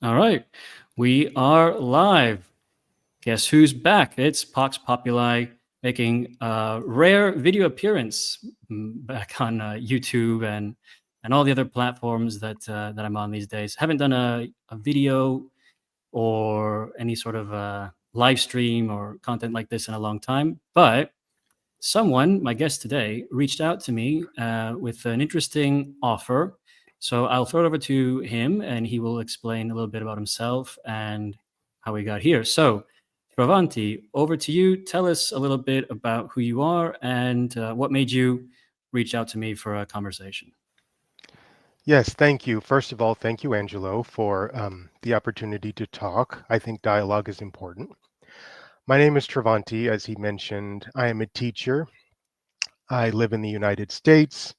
All right, we are live. Guess who's back? It's Pox Populi making a rare video appearance back on YouTube and all the other platforms that I'm on these days. Haven't done a video or any sort of live stream or content like this in a long time, but someone, my guest today, reached out to me with an interesting offer. So I'll throw it over to him and he will explain a little bit about himself and how we got here. So, Travanti, over to you. Tell us a little bit about who you are and what made you reach out to me for a conversation. Yes, thank you. First of all, thank you, Angelo, for the opportunity to talk. I think dialogue is important. My name is Travanti, as he mentioned. I am a teacher. I live in the United States.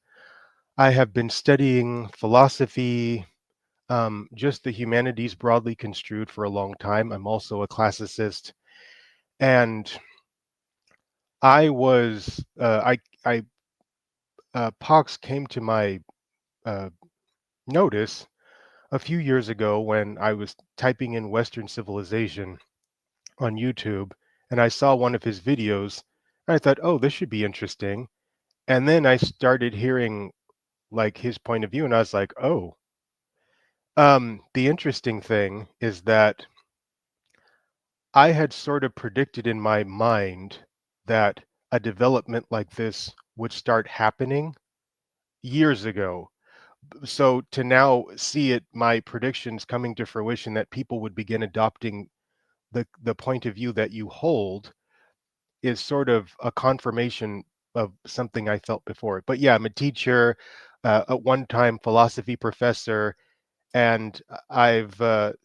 I have been studying philosophy, just the humanities broadly construed for a long time. I'm also a classicist, and I was I Pox came to my uh, notice a few years ago when I was typing in Western civilization on YouTube and I saw one of his videos. And I thought, oh, this should be interesting. And then I started hearing like his point of view, and I was like, oh, the interesting thing is that I had sort of predicted in my mind that a development like this would start happening years ago. So to now see it, my predictions coming to fruition that people would begin adopting the point of view that you hold is sort of a confirmation of something I felt before. But yeah, I'm a teacher, a one-time philosophy professor, and I've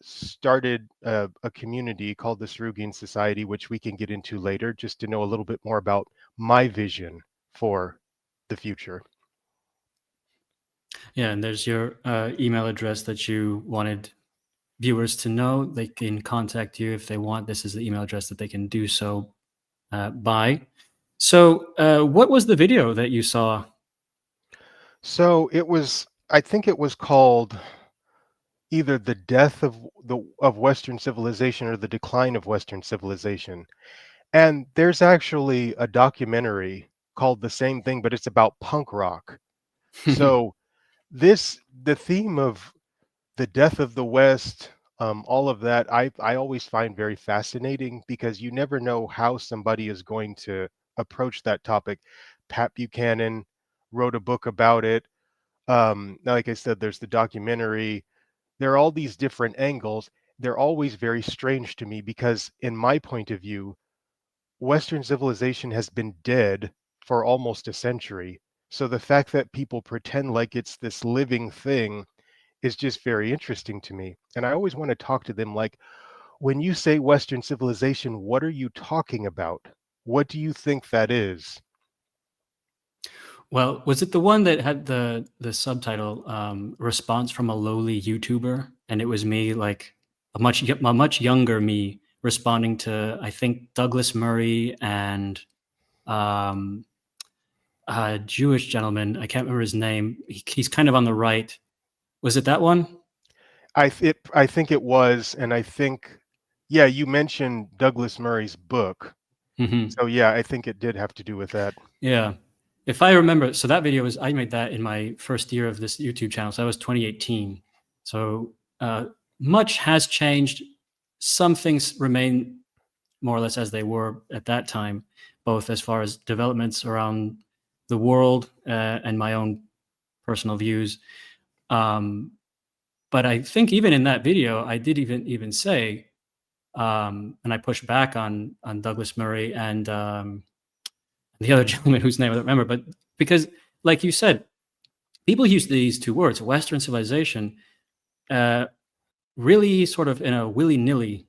started a community called the Sarugian Society, which we can get into later, just to know a little bit more about my vision for the future. Yeah, and there's your email address that you wanted viewers to know. They can contact you if they want. This is the email address that they can do so by. So, what was the video that you saw? So I think it was called either the death of Western civilization or the decline of Western civilization. And there's actually a documentary called the same thing, but it's about punk rock. So the theme of the death of the West, all of that, I always find very fascinating because you never know how somebody is going to approach that topic. Pat Buchanan wrote a book about it. Like I said, there's the documentary. There are all these different angles. They're always very strange to me because, in my point of view, Western civilization has been dead for almost a century. So the fact that people pretend like it's this living thing is just very interesting to me. And I always want to talk to them like, when you say Western civilization, what are you talking about? What do you think that is? Well, was it the one that had the subtitle "Response from a Lowly YouTuber"? And it was me, like a much younger me, responding to I think Douglas Murray and um, a Jewish gentleman. I can't remember his name. He's kind of on the right. Was it that one? I think it was, and I think, yeah, you mentioned Douglas Murray's book. Hmm. So yeah, I think it did have to do with that. Yeah. If I remember, so that video was, I made that in my first year of this YouTube channel. So that was 2018. So much has changed. Some things remain more or less as they were at that time, both as far as developments around the world and my own personal views. Um, but I think even in that video, I did even say, and I pushed back on Douglas Murray and the other gentleman whose name I don't remember, but because, like you said, people use these two words, Western civilization, uh, really sort of in a willy nilly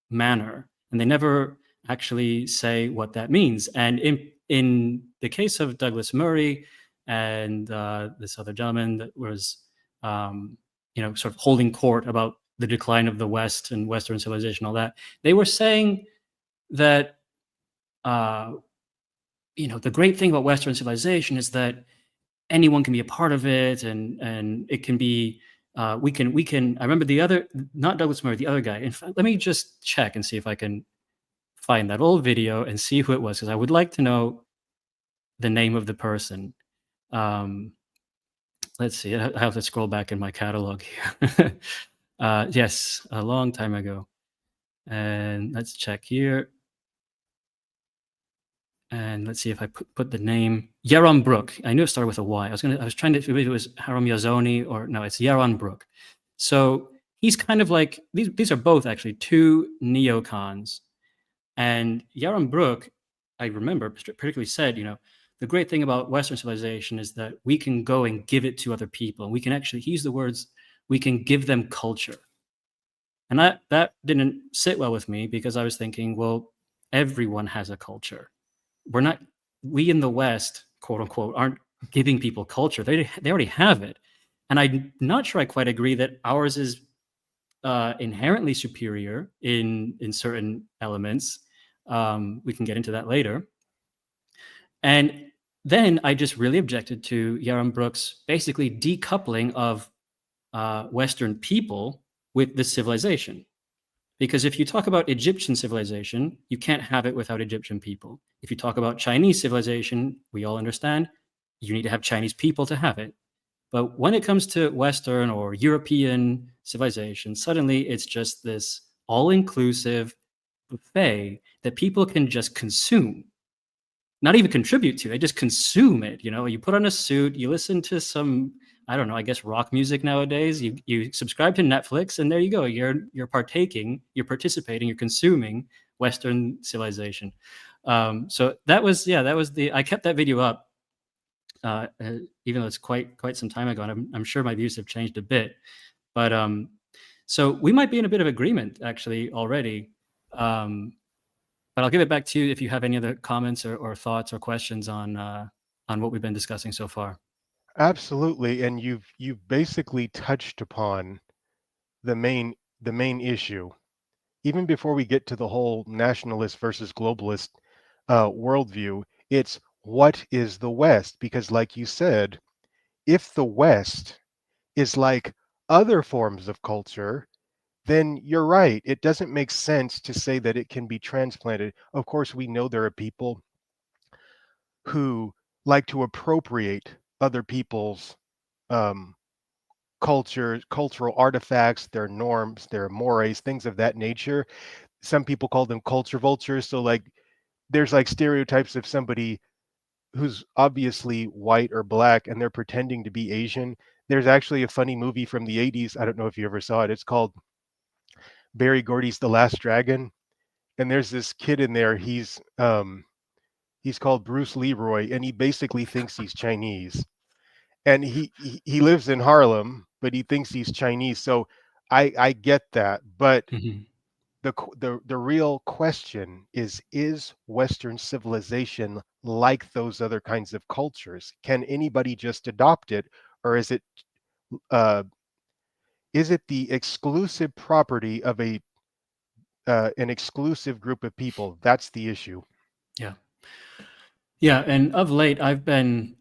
manner, and they never actually say what that means. And in the case of Douglas Murray and this other gentleman that was, um, sort of holding court about the decline of the West and Western civilization, all that, they were saying that. Uh, the great thing about Western civilization is that anyone can be a part of it, and it can be I remember the other, not Douglas Murray, the other guy. In fact, let me just check and see if I can find that old video and see who it was, because I would like to know the name of the person. Um, let's see. I have to scroll back in my catalog here. Yes, a long time ago. And let's check here. And let's see if I put the name Yaron Brook. I knew it started with a Y. I was trying to, if it was Haram Yazoni or no, it's Yaron Brook. So he's kind of like, these are both actually two neocons. And Yaron Brook, I remember particularly said, the great thing about Western civilization is that we can go and give it to other people. And we can actually, he used the words, we can give them culture. And that didn't sit well with me, because I was thinking, well, everyone has a culture. We in the West, quote unquote, aren't giving people culture. They already have it. And I'm not sure I quite agree that ours is inherently superior in certain elements. We can get into that later. And then I just really objected to Yaron Brook's basically decoupling of Western people with this civilization. Because if you talk about Egyptian civilization, you can't have it without Egyptian people. If you talk about Chinese civilization, we all understand you need to have Chinese people to have it. But when it comes to Western or European civilization, suddenly it's just this all inclusive buffet that people can just consume, not even contribute to. They just consume it. You put on a suit, you listen to some, I don't know, I guess rock music nowadays. You subscribe to Netflix, and there you go. You're partaking, you're participating, you're consuming Western civilization. So that was I kept that video up, even though it's quite some time ago, and I'm sure my views have changed a bit. But so we might be in a bit of agreement actually already. But I'll give it back to you if you have any other comments or thoughts or questions on what we've been discussing so far. Absolutely, and you've basically touched upon the main issue. Even before we get to the whole nationalist versus globalist worldview, it's what is the West? Because, like you said, if the West is like other forms of culture, then you're right. It doesn't make sense to say that it can be transplanted. Of course, we know there are people who like to appropriate other people's um, culture, cultural artifacts, their norms, their mores, things of that nature. Some people call them culture vultures. So, like, there's like stereotypes of somebody who's obviously white or black and they're pretending to be Asian. There's actually a funny movie from the 80s. I don't know if you ever saw it. It's called Barry Gordy's The Last Dragon. And there's this kid in there. He's called Bruce Leroy, and he basically thinks he's Chinese. And he lives in Harlem, but he thinks he's Chinese. So I get that, but Mhm. the real question is Western civilization like those other kinds of cultures? Can anybody just adopt it, or uh, is it the exclusive property of an exclusive group of people? That's the issue. Yeah. Yeah. And of late, I've been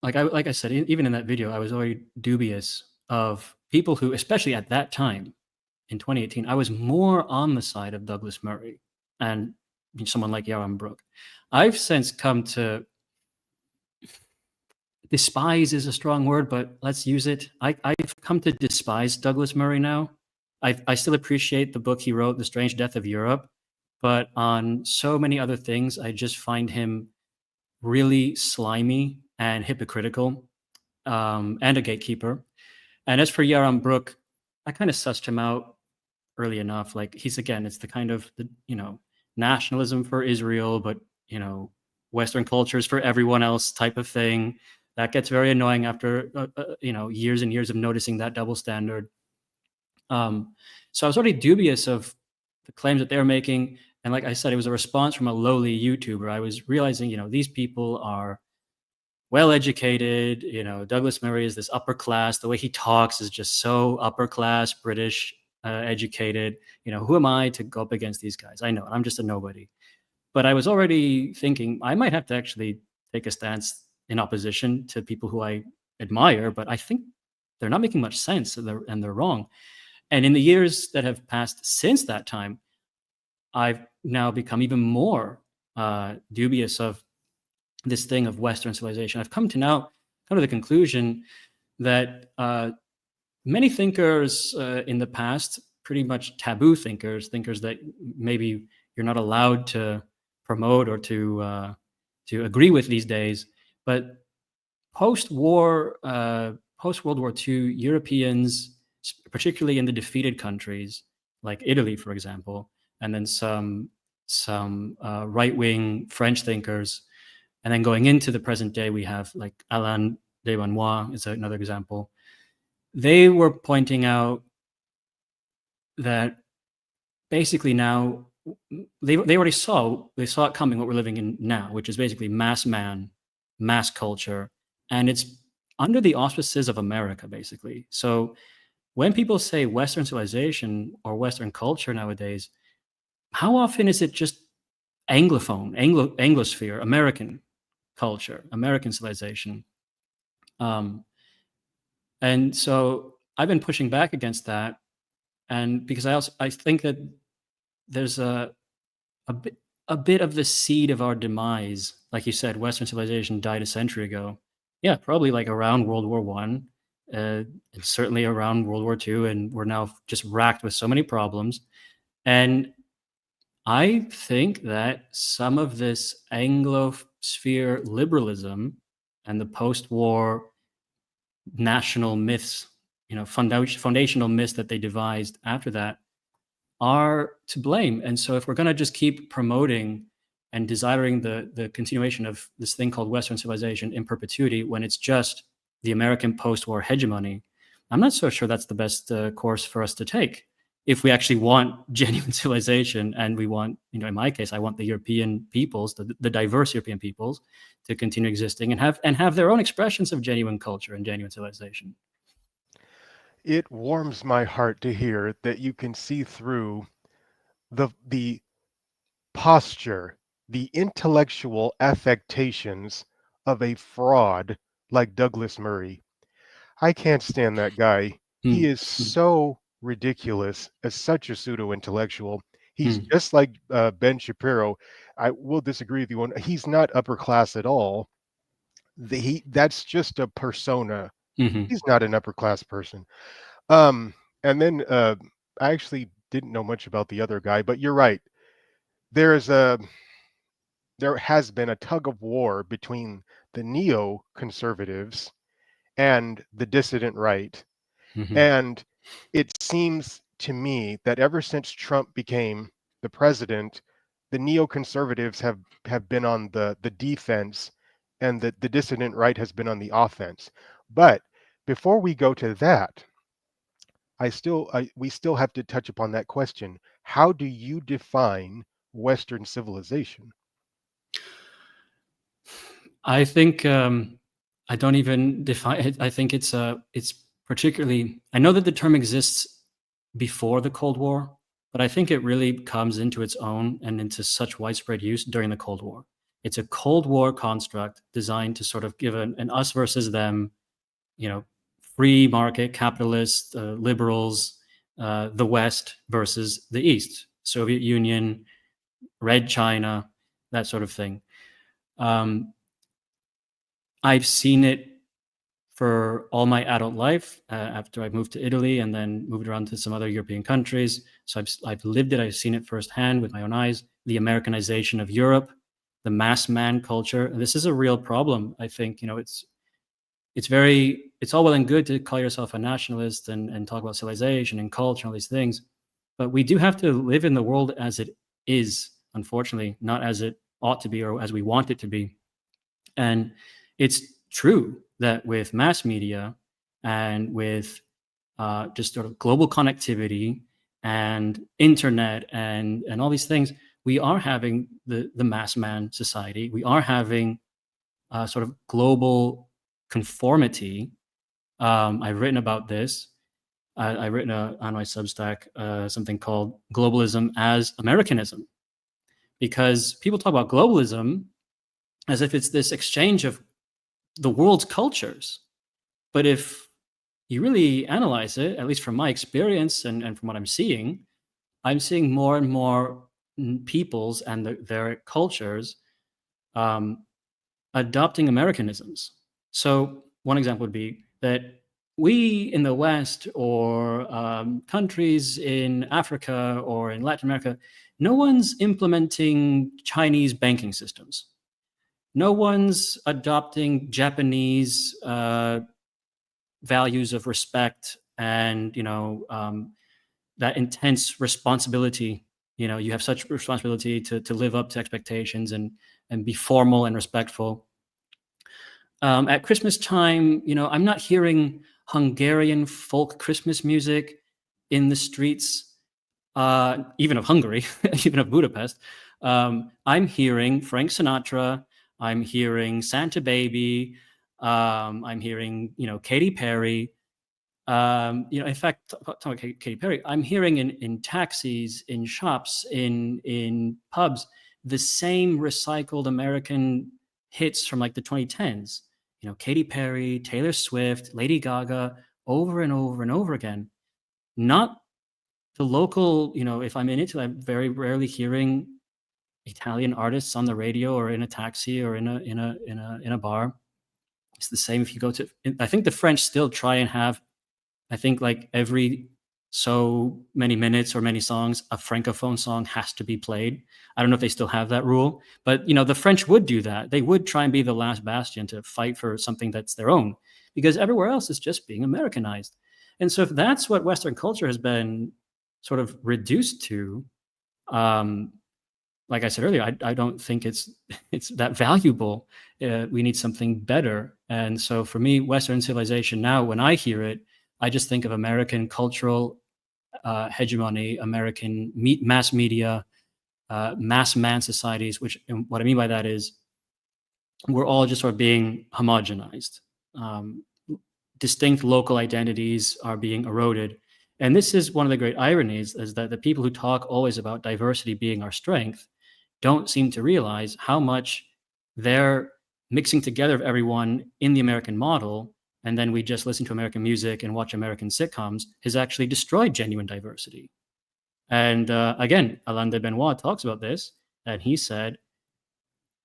like I said, even in that video, I was already dubious of people who, especially at that time in 2018, I was more on the side of Douglas Murray and someone like Yaron Brook. I've since come to despise is a strong word, but let's use it. I've come to despise Douglas Murray now. I still appreciate the book he wrote, The Strange Death of Europe, but on so many other things, I just find him really slimy and hypocritical, and a gatekeeper. And as for Yaron Brook, I kind of sussed him out early enough. Like it's the kind of nationalism for Israel, but Western cultures for everyone else type of thing. That gets very annoying after years and years of noticing that double standard. So I was already dubious of the claims that they were making, and like I said, it was a response from a lowly YouTuber. I was realizing, these people are well educated. Douglas Murray is this upper class. The way he talks is just so upper class, British, educated. Who am I to go up against these guys? I know I'm just a nobody. But I was already thinking I might have to actually take a stance in opposition to people who I admire. But I think they're not making much sense, and they're wrong. And in the years that have passed since that time, I've now become even more dubious of this thing of Western civilization. I've come to the conclusion that many thinkers in the past, pretty much taboo thinkers that maybe you're not allowed to promote or to agree with these days, but post-war, post World War II, Europeans, particularly in the defeated countries like Italy, for example, and then some right-wing French thinkers, and then going into the present day, we have like Alain de Benoit is another example. They were pointing out that basically now they already saw it coming, what we're living in now, which is basically mass man, mass culture, and it's under the auspices of America, basically. So when people say Western civilization or Western culture nowadays, how often is it just Anglosphere, American culture, American civilization? And so I've been pushing back against that, and because I think that there's a bit a bit of the seed of our demise. Like you said, Western civilization died a century ago. Yeah, probably like around World War One, and certainly around World War Two, and we're now just racked with so many problems. And I think that some of this Anglosphere liberalism and the post-war national myths, foundational myths that they devised after that are to blame. And so if we're going to just keep promoting and desiring the continuation of this thing called Western civilization in perpetuity when it's just the American post-war hegemony, I'm not so sure that's the best course for us to take. If we actually want genuine civilization, and we want, in my case, I want the European peoples, the diverse European peoples, to continue existing and have their own expressions of genuine culture and genuine civilization. It warms my heart to hear that you can see through the posture, the intellectual affectations of a fraud like Douglas Murray. I can't stand that guy. He Mm, is mm, so ridiculous as such a pseudo intellectual. He's mm, just like Ben Shapiro. I will disagree with you on he's not upper class at all. That's just a persona. mhm, He's not an upper class person. Um, and then I actually didn't know much about the other guy, but you're right. There is a there has been a tug of war between the neoconservatives and the dissident right. mhm, And it seems to me that ever since Trump became the president, the neoconservatives have been on the defense, and the dissident right has been on the offense. But before we go to that, we still have to touch upon that question. How do you define Western civilization? I think I don't even define it. I think it's particularly. I know that the term exists before the Cold War, but I think it really comes into its own and into such widespread use during the Cold War. It's a Cold War construct designed to sort of give an us versus them, you know, free market capitalists, liberals, the West versus the East, Soviet Union, Red China, that sort of thing. Um, I've seen it for all my adult life after I moved to Italy and then moved around to some other European countries. So I've lived it. I've seen it firsthand with my own eyes. The Americanization of Europe, the mass man culture. And this is a real problem. I think it's all well and good to call yourself a nationalist and talk about civilization and culture and all these things, but we do have to live in the world as it is, unfortunately, not as it ought to be or as we want it to be. And it's true that with mass media and with just sort of global connectivity and internet and all these things, we are having the mass man society. We are having sort of global conformity. I've written about this. I've written on my Substack something called Globalism as Americanism, because people talk about globalism as if it's this exchange of the world's cultures. But if you really analyze it, at least from my experience and from what I'm seeing more and more peoples and their cultures um, adopting Americanisms. So one example would be that we in the West or countries in Africa or in Latin America, no one's implementing Chinese banking systems. No one's adopting Japanese values of respect and that intense responsibility. You have such responsibility to live up to expectations and be formal and respectful. At Christmas time, I'm not hearing Hungarian folk Christmas music in the streets, even of Hungary, even of Budapest. I'm hearing Frank Sinatra. I'm hearing Santa Baby. I'm hearing, Katy Perry. In fact, talking about Katy Perry, I'm hearing in taxis, in shops, in pubs, the same recycled American hits from like the 2010s. Katy Perry, Taylor Swift, Lady Gaga, over and over and over again. Not the local. If I'm in Italy, I'm very rarely hearing Italian artists on the radio or in a taxi or in a bar. It's the same if you go to. I think the French still try and have, I think, like every so many minutes or many songs, a francophone song has to be played. I don't know if they still have that rule, but the French would do that. They would try and be the last bastion to fight for something that's their own, because everywhere else is just being Americanized. And so if that's what Western culture has been sort of reduced to, um, like I said earlier, I don't think it's that valuable. We need something better. And so for me, Western civilization now, when I hear it, I just think of American cultural hegemony, American mass media, mass man societies. And what I mean by that is we're all just sort of being homogenized. Um, Distinct local identities are being eroded. And this is one of the great ironies, is that the people who talk always about diversity being our strength don't seem to realize how much they're mixing together of everyone in the American model, and then we just listen to American music and watch American sitcoms, has actually destroyed genuine diversity. And again, Alain de Benoit talks about this, and he said,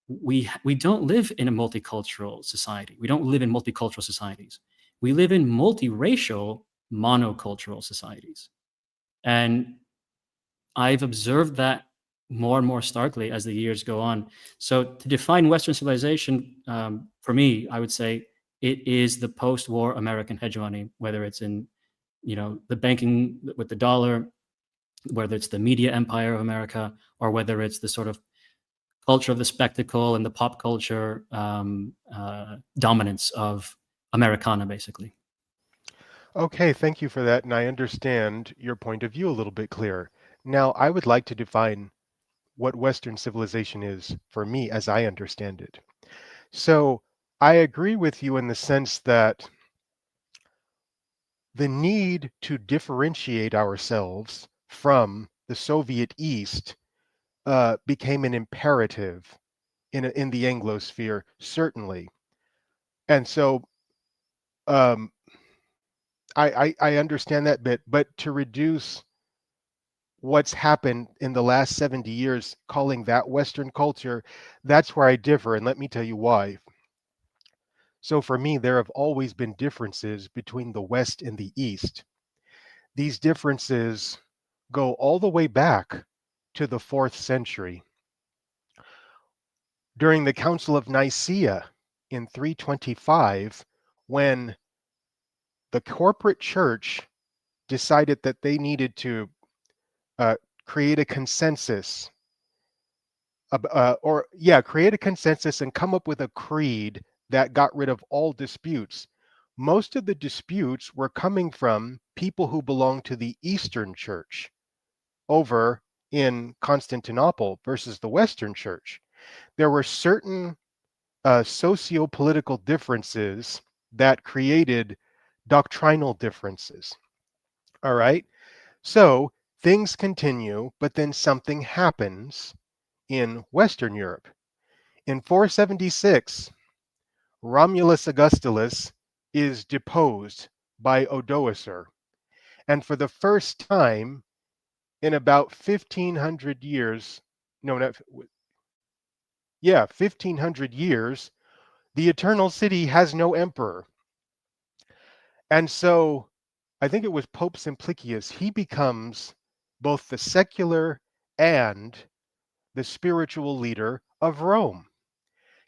we don't live in a multicultural society. We don't live in multicultural societies. We live in multiracial monocultural societies. And I've observed that more and more starkly as the years go on. So to define Western civilization, for me, I would say it is the post-war American hegemony, whether it's in, the banking with the dollar, whether it's the media empire of America, or whether it's the sort of culture of the spectacle and the pop culture dominance of Americana, basically. Okay, thank you for that, and I understand your point of view a little bit clearer. Now, I would like to define what Western civilization is for me as I understand it. So, I agree with you in the sense that the need to differentiate ourselves from the Soviet East became an imperative in the Anglosphere, certainly. And so um, I understand that bit, but to reduce what's happened in the last 70 years, calling that Western culture, that's where I differ. And let me tell you why. So for me, there have always been differences between the West and the East. These differences go all the way back to the 4th century. During the Council of Nicaea in 325, when the corporate church decided that they needed to uh, create a consensus, create a consensus and come up with a creed that got rid of all disputes. Most of the disputes were coming from people who belonged to the Eastern Church over in Constantinople versus the Western Church. There were certain socio-political differences that created doctrinal differences. All right. So things continue, but then something happens in Western Europe. In 476, Romulus Augustulus is deposed by Odoacer. And for the first time in about 1500 years, no, not, yeah, 1500 years, the Eternal City has no emperor. And so I think it was Pope Simplicius, he becomes both the secular and the spiritual leader of Rome.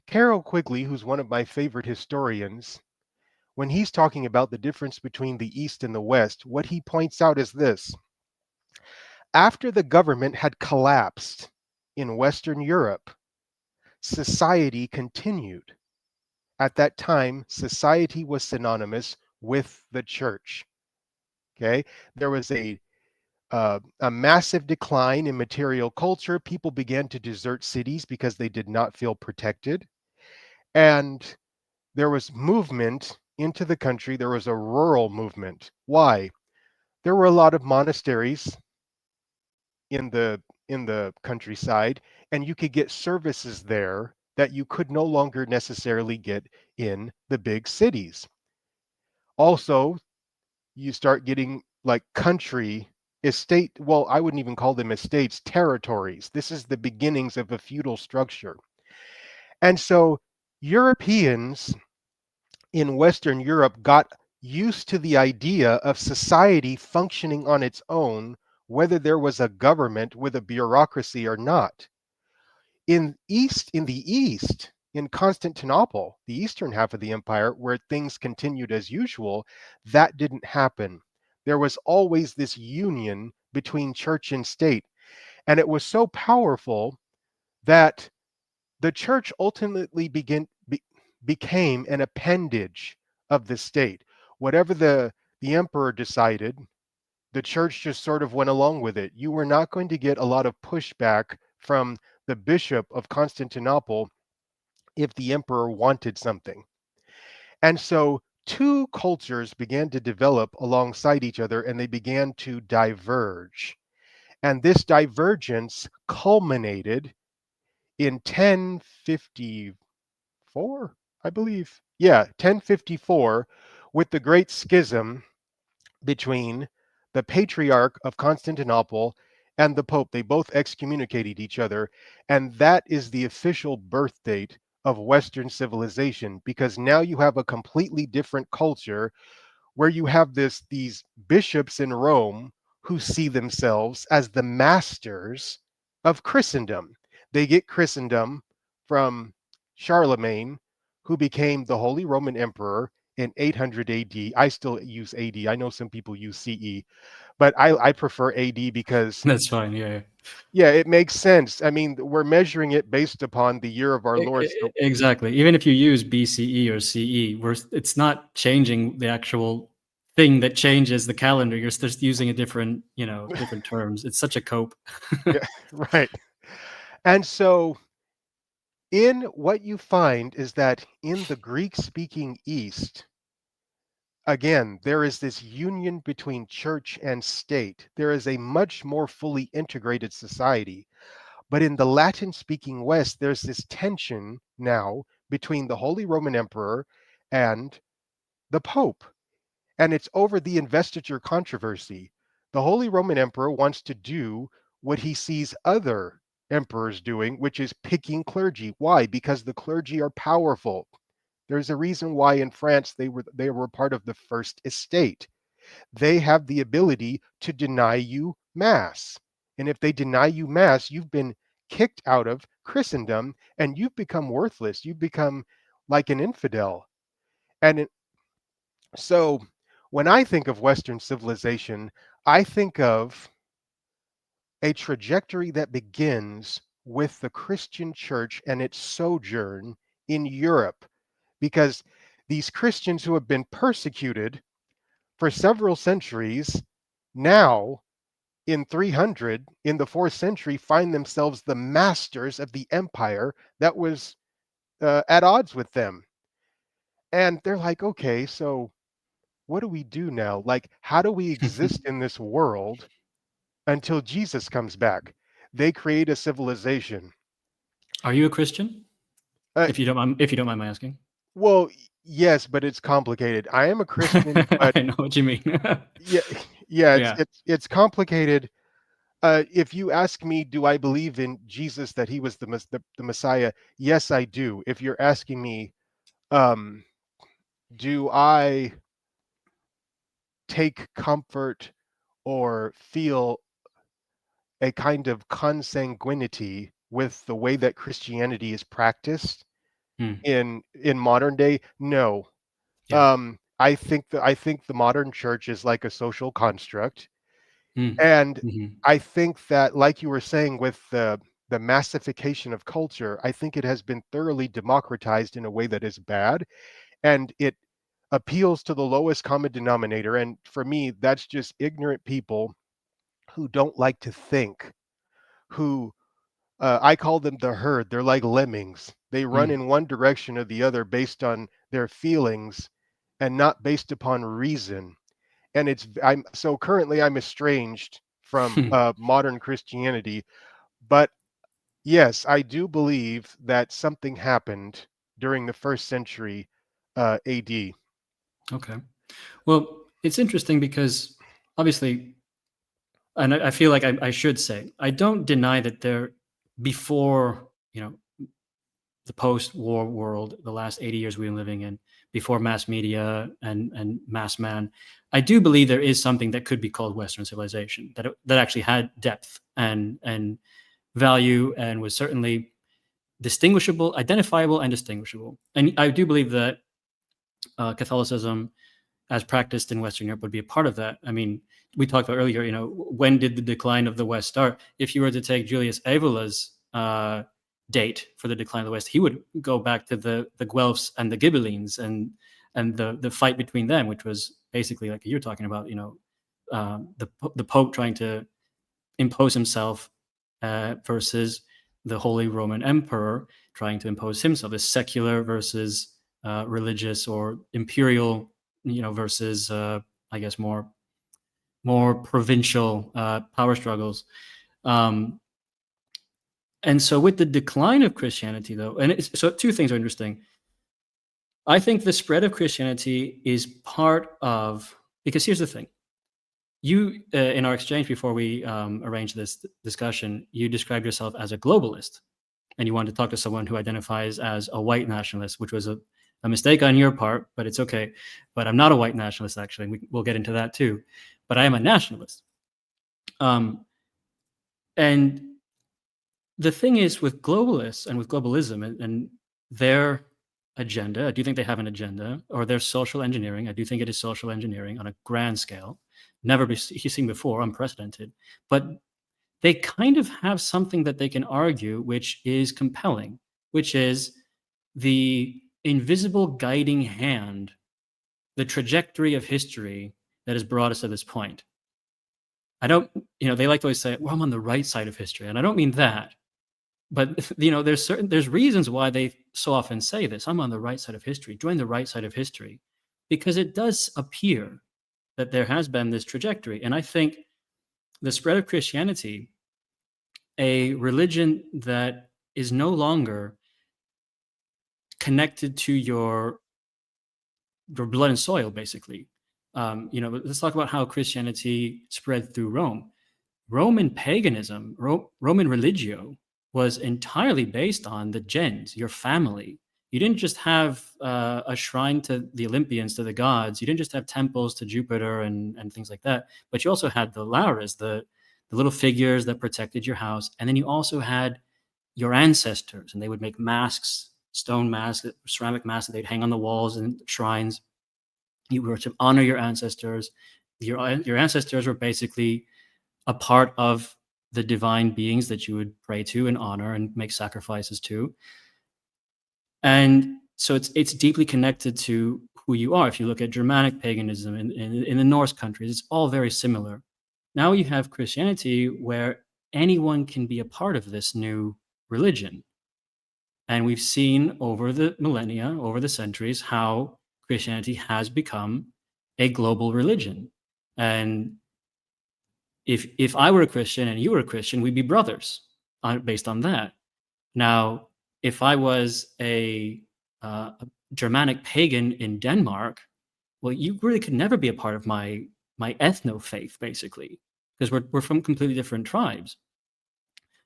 Carol Quigley, who's one of my favorite historians, when he's talking about the difference between the East and the West, what he points out is this. After the government had collapsed in Western Europe, society continued. At that time, society was synonymous with the church. Okay, there was a massive decline in material culture. People began to desert cities because they did not feel protected, and there was movement into the country. There was a rural movement. Why? There were a lot of monasteries in the countryside, and you could get services there that you could no longer necessarily get in the big cities. Also, you start getting like country estate, well, I wouldn't even call them estates, territories. This is the beginnings of a feudal structure. And so Europeans in Western Europe got used to the idea of society functioning on its own, whether there was a government with a bureaucracy or not. In the East, in Constantinople, the eastern half of the empire, where things continued as usual, that didn't happen. There was always this union between church and state, and it was so powerful that the church ultimately became an appendage of the state. Whatever the emperor decided, the church just sort of went along with it. You were not going to get a lot of pushback from the bishop of Constantinople if the emperor wanted something. And so two cultures began to develop alongside each other and they began to diverge. And this divergence culminated in 1054, I believe. Yeah, 1054, with the Great Schism between the Patriarch of Constantinople and the Pope. They both excommunicated each other, and that is the official birth date of Western civilization because now you have a completely different culture where you have these bishops in Rome who see themselves as the masters of Christendom. They get Christendom from Charlemagne, who became the Holy Roman Emperor in 800 AD. I still use AD. I know some people use CE, but I prefer AD because, That's fine. Yeah. yeah, it makes sense. I mean, we're measuring it based upon the year of our Lord. So, Exactly. Even if you use BCE or CE, it's not changing the actual thing that changes the calendar. You're just using a different, different terms. It's such a cope. yeah, right. And so in what you find is that in the Greek speaking East, again, there is this union between church and state. There is a much more fully integrated society. But in the Latin speaking West, there's this tension now between the Holy Roman Emperor and the Pope. And it's over the investiture controversy. The Holy Roman Emperor wants to do what he sees other emperors doing, which is picking clergy. Why? Because the clergy are powerful. There's a reason why in France they were part of the first estate. They have the ability to deny you mass. And if they deny you mass, you've been kicked out of Christendom and you've become worthless. You've become like an infidel. And so when I think of Western civilization, I think of a trajectory that begins with the Christian church and its sojourn in Europe, because these Christians who have been persecuted for several centuries now in 300 in the 4th century find themselves the masters of the empire that was at odds with them. And they're like, okay, so what do we do now? Like, how do we exist in this world until Jesus comes back? They create a civilization. Are you a Christian? Uh, If you don't mind my asking. Well, yes, but it's complicated. I am a Christian, but I know what you mean. yeah, yeah, it's Yeah. it's complicated. If you ask me, do I believe in Jesus that he was the Messiah? Yes, I do. If you're asking me, um, do I take comfort or feel a kind of consanguinity with the way that Christianity is practiced Mm, in modern day? No. yeah. I think the modern church is like a social construct, Mm, and mhm, I think that, like you were saying, with the massification of culture, I think it has been thoroughly democratized in a way that is bad, and it appeals to the lowest common denominator. And for me, that's just ignorant people who don't like to think, who I call them the herd. They're like lemmings. They run mm. in one direction or the other based on their feelings and not based upon reason. And I'm so currently I'm estranged from modern Christianity, but yes, I do believe that something happened during the first century AD. Okay. Well, it's interesting because obviously, and I feel like I should say, I don't deny that there, before, the post-war world, the last 80 years we've been living in, before mass media and mass man, I do believe there is something that could be called Western civilization, that actually had depth and value, and was certainly distinguishable, identifiable, and distinguishable. And I do believe that Catholicism, as practiced in Western Europe, would be a part of that. I mean, we talked about earlier, when did the decline of the West start? If you were to take Julius Evola's date for the decline of the West, he would go back to the Guelphs and the Ghibellines, and the fight between them, which was basically like you're talking about, the Pope trying to impose himself versus the Holy Roman Emperor trying to impose himself, the secular versus religious, or imperial, versus I guess more provincial power struggles. Um, and so with the decline of Christianity, though, so two things are interesting. I think the spread of Christianity is part of, because here's the thing. You, in our exchange before we arranged this discussion, you described yourself as a globalist, and you wanted to talk to someone who identifies as a white nationalist, which was a mistake on your part, but it's okay. But I'm not a white nationalist, actually. We'll get into that too. But I am a nationalist. Um, and the thing is, with globalists and with globalism and their agenda, I do think they have an agenda, or their social engineering. I do think it is social engineering on a grand scale, never be seen before, unprecedented. But they kind of have something that they can argue, which is compelling, which is the invisible guiding hand, the trajectory of history that has brought us to this point. I don't, they like to always say, well, I'm on the right side of history. And I don't mean that. But there's reasons why they so often say this. I'm on the right side of history. Join the right side of history, because it does appear that there has been this trajectory. And I think the spread of Christianity, a religion that is no longer connected to your blood and soil, basically. Let's talk about how Christianity spread through Rome. Roman paganism, Roman religio, was entirely based on the gens, your family. You didn't just have a shrine to the Olympians, to the gods. You didn't just have temples to Jupiter and things like that, but you also had the lauras, the little figures that protected your house. And then you also had your ancestors, and they would make masks, stone masks, ceramic masks that they'd hang on the walls and shrines. You were to honor your ancestors. Your ancestors were basically a part of the divine beings that you would pray to and honor and make sacrifices to. And so it's deeply connected to who you are. If you look at Germanic paganism in the Norse countries, it's all very similar. Now you have Christianity, where anyone can be a part of this new religion. And we've seen over the millennia, over the centuries, how Christianity has become a global religion. And if I were a Christian and you were a Christian, we'd be brothers based on that. Now, if I was a Germanic pagan in Denmark, well, you really could never be a part of my ethno faith, basically, because we're from completely different tribes.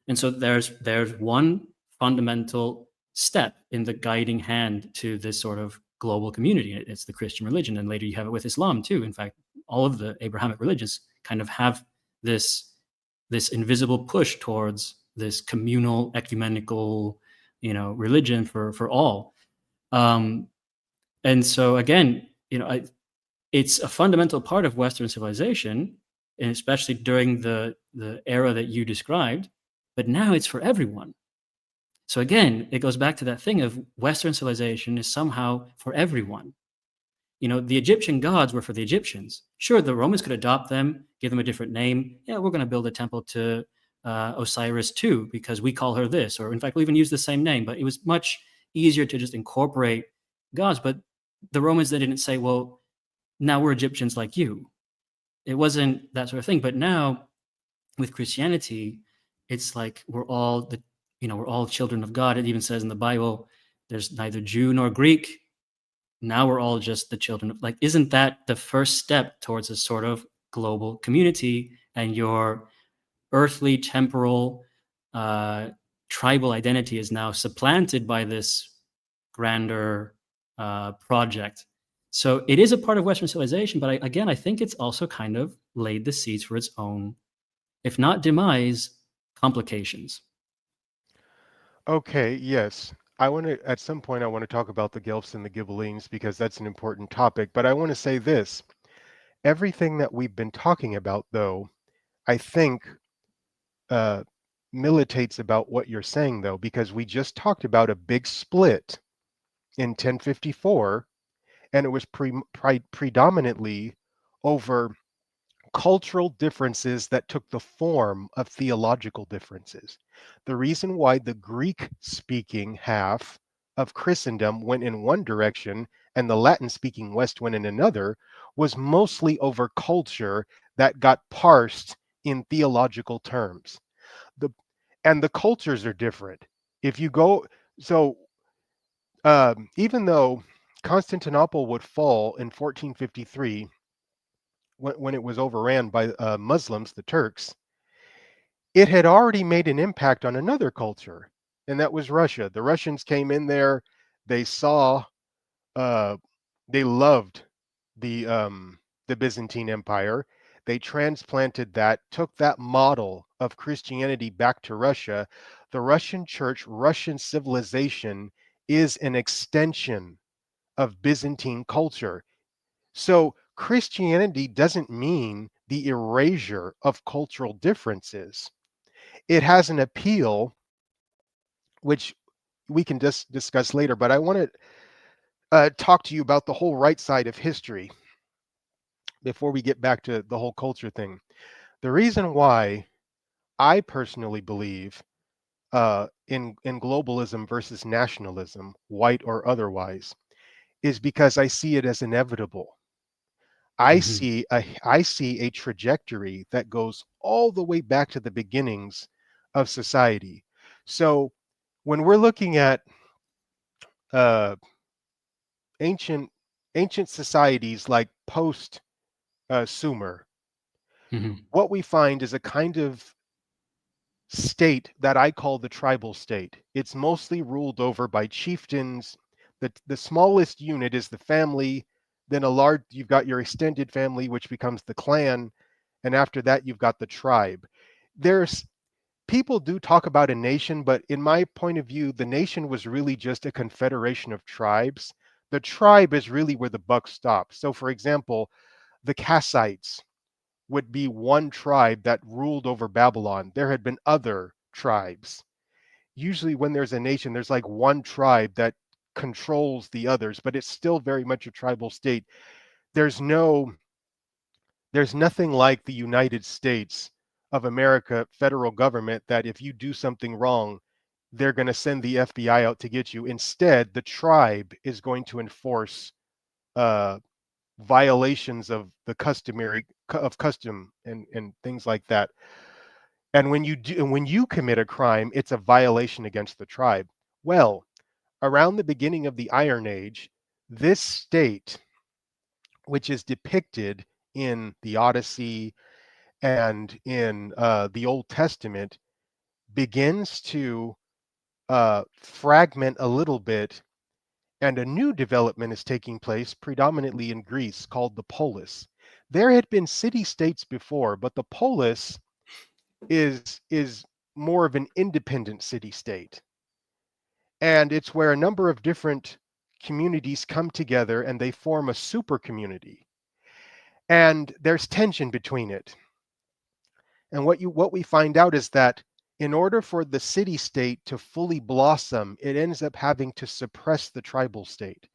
And so there's one fundamental step in the guiding hand to this sort of global community. It's the Christian religion, and later you have it with Islam too. In fact, all of the Abrahamic religions kind of have this invisible push towards this communal, ecumenical, religion for all. Um, and so again, it's a fundamental part of Western civilization, and especially during the era that you described. But now it's for everyone. So again, it goes back to that thing of Western civilization is somehow for everyone. The Egyptian gods were for the Egyptians. Sure, the Romans could adopt them, give them a different name. Yeah, we're going to build a temple to Osiris too, because we call her this, or in fact, we'll even use the same name. But it was much easier to just incorporate gods. But the Romans, they didn't say, well, now we're Egyptians like you. It wasn't that sort of thing. But now with Christianity, it's like we're all children of God. It even says in the Bible, there's neither Jew nor Greek. Now we're all just the children of, like, isn't that the first step towards a sort of global community, and your earthly, temporal, tribal identity is now supplanted by this grander project. So it is a part of Western civilization, but I think it's also kind of laid the seeds for its own, if not demise, complications. Okay, yes. At some point, I want to talk about the Guelphs and the Ghibellines because that's an important topic. But I want to say this. Everything that we've been talking about, though, I think uh, militates about what you're saying, though, because we just talked about a big split in 1054, and it was predominantly over cultural differences that took the form of theological differences. The reason why the Greek speaking half of Christendom went in one direction and the Latin speaking West went in another was mostly over culture that got parsed in theological terms. The and the cultures are different. If you go so Even though Constantinople would fall in 1453 when it was overran by Muslims, the Turks, it had already made an impact on another culture, and that was Russia. The Russians came in there, they saw, uh, they loved the Byzantine Empire. They transplanted that, took that model of Christianity back to Russia. The Russian church, Russian civilization is an extension of Byzantine culture. So Christianity doesn't mean the erasure of cultural differences. It has an appeal, which we can just discuss later, but I want to talk to you about the whole right side of history before we get back to the whole culture thing. The reason why I personally believe in globalism versus nationalism, white or otherwise, is because I see it as inevitable. Mhm. I see a trajectory that goes all the way back to the beginnings of society. So when we're looking at uh, ancient ancient societies like post Sumer, Mhm. what we find is a kind of state that I call the tribal state. It's mostly ruled over by chieftains. The smallest unit is the family. Then you've got your extended family, which becomes the clan, and after that you've got the tribe. There's People do talk about a nation, but in my point of view, the nation was really just a confederation of tribes. The tribe is really where the buck stops. So, for example, the Kassites would be one tribe that ruled over Babylon. There had been other tribes. Usually, when there's a nation, there's like one tribe that controls the others, but it's still very much a tribal state. There's no, there's nothing like the United States of America federal government that if you do something wrong, they're going to send the FBI out to get you. Instead, the tribe is going to enforce uh, violations of the custom and things like that. And when you commit a crime, it's a violation against the tribe. Well, around the beginning of the Iron Age, This state, which is depicted in the Odyssey and in the Old Testament, begins to fragment a little bit, and a new development is taking place predominantly in Greece called the polis. There had been city states before, but the polis is more of an independent city state. And it's where a number of different communities come together and they form a super community. And there's tension between it. And what we find out is that in order for the city state to fully blossom, it ends up having to suppress the tribal state.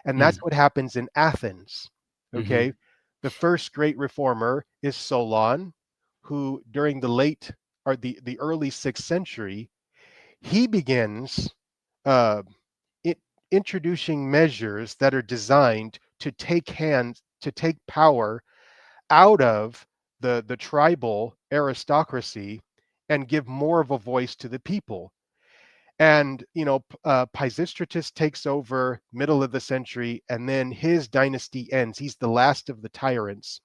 And that's Mm. what happens in Athens. Okay. Mhm. The first great reformer is Solon, who during the late or the early 6th century, he begins uh, it, introducing measures that are designed to take power out of the tribal aristocracy and give more of a voice to the people. And Pisistratus takes over middle of the century, and then his dynasty ends. He's the last of the tyrants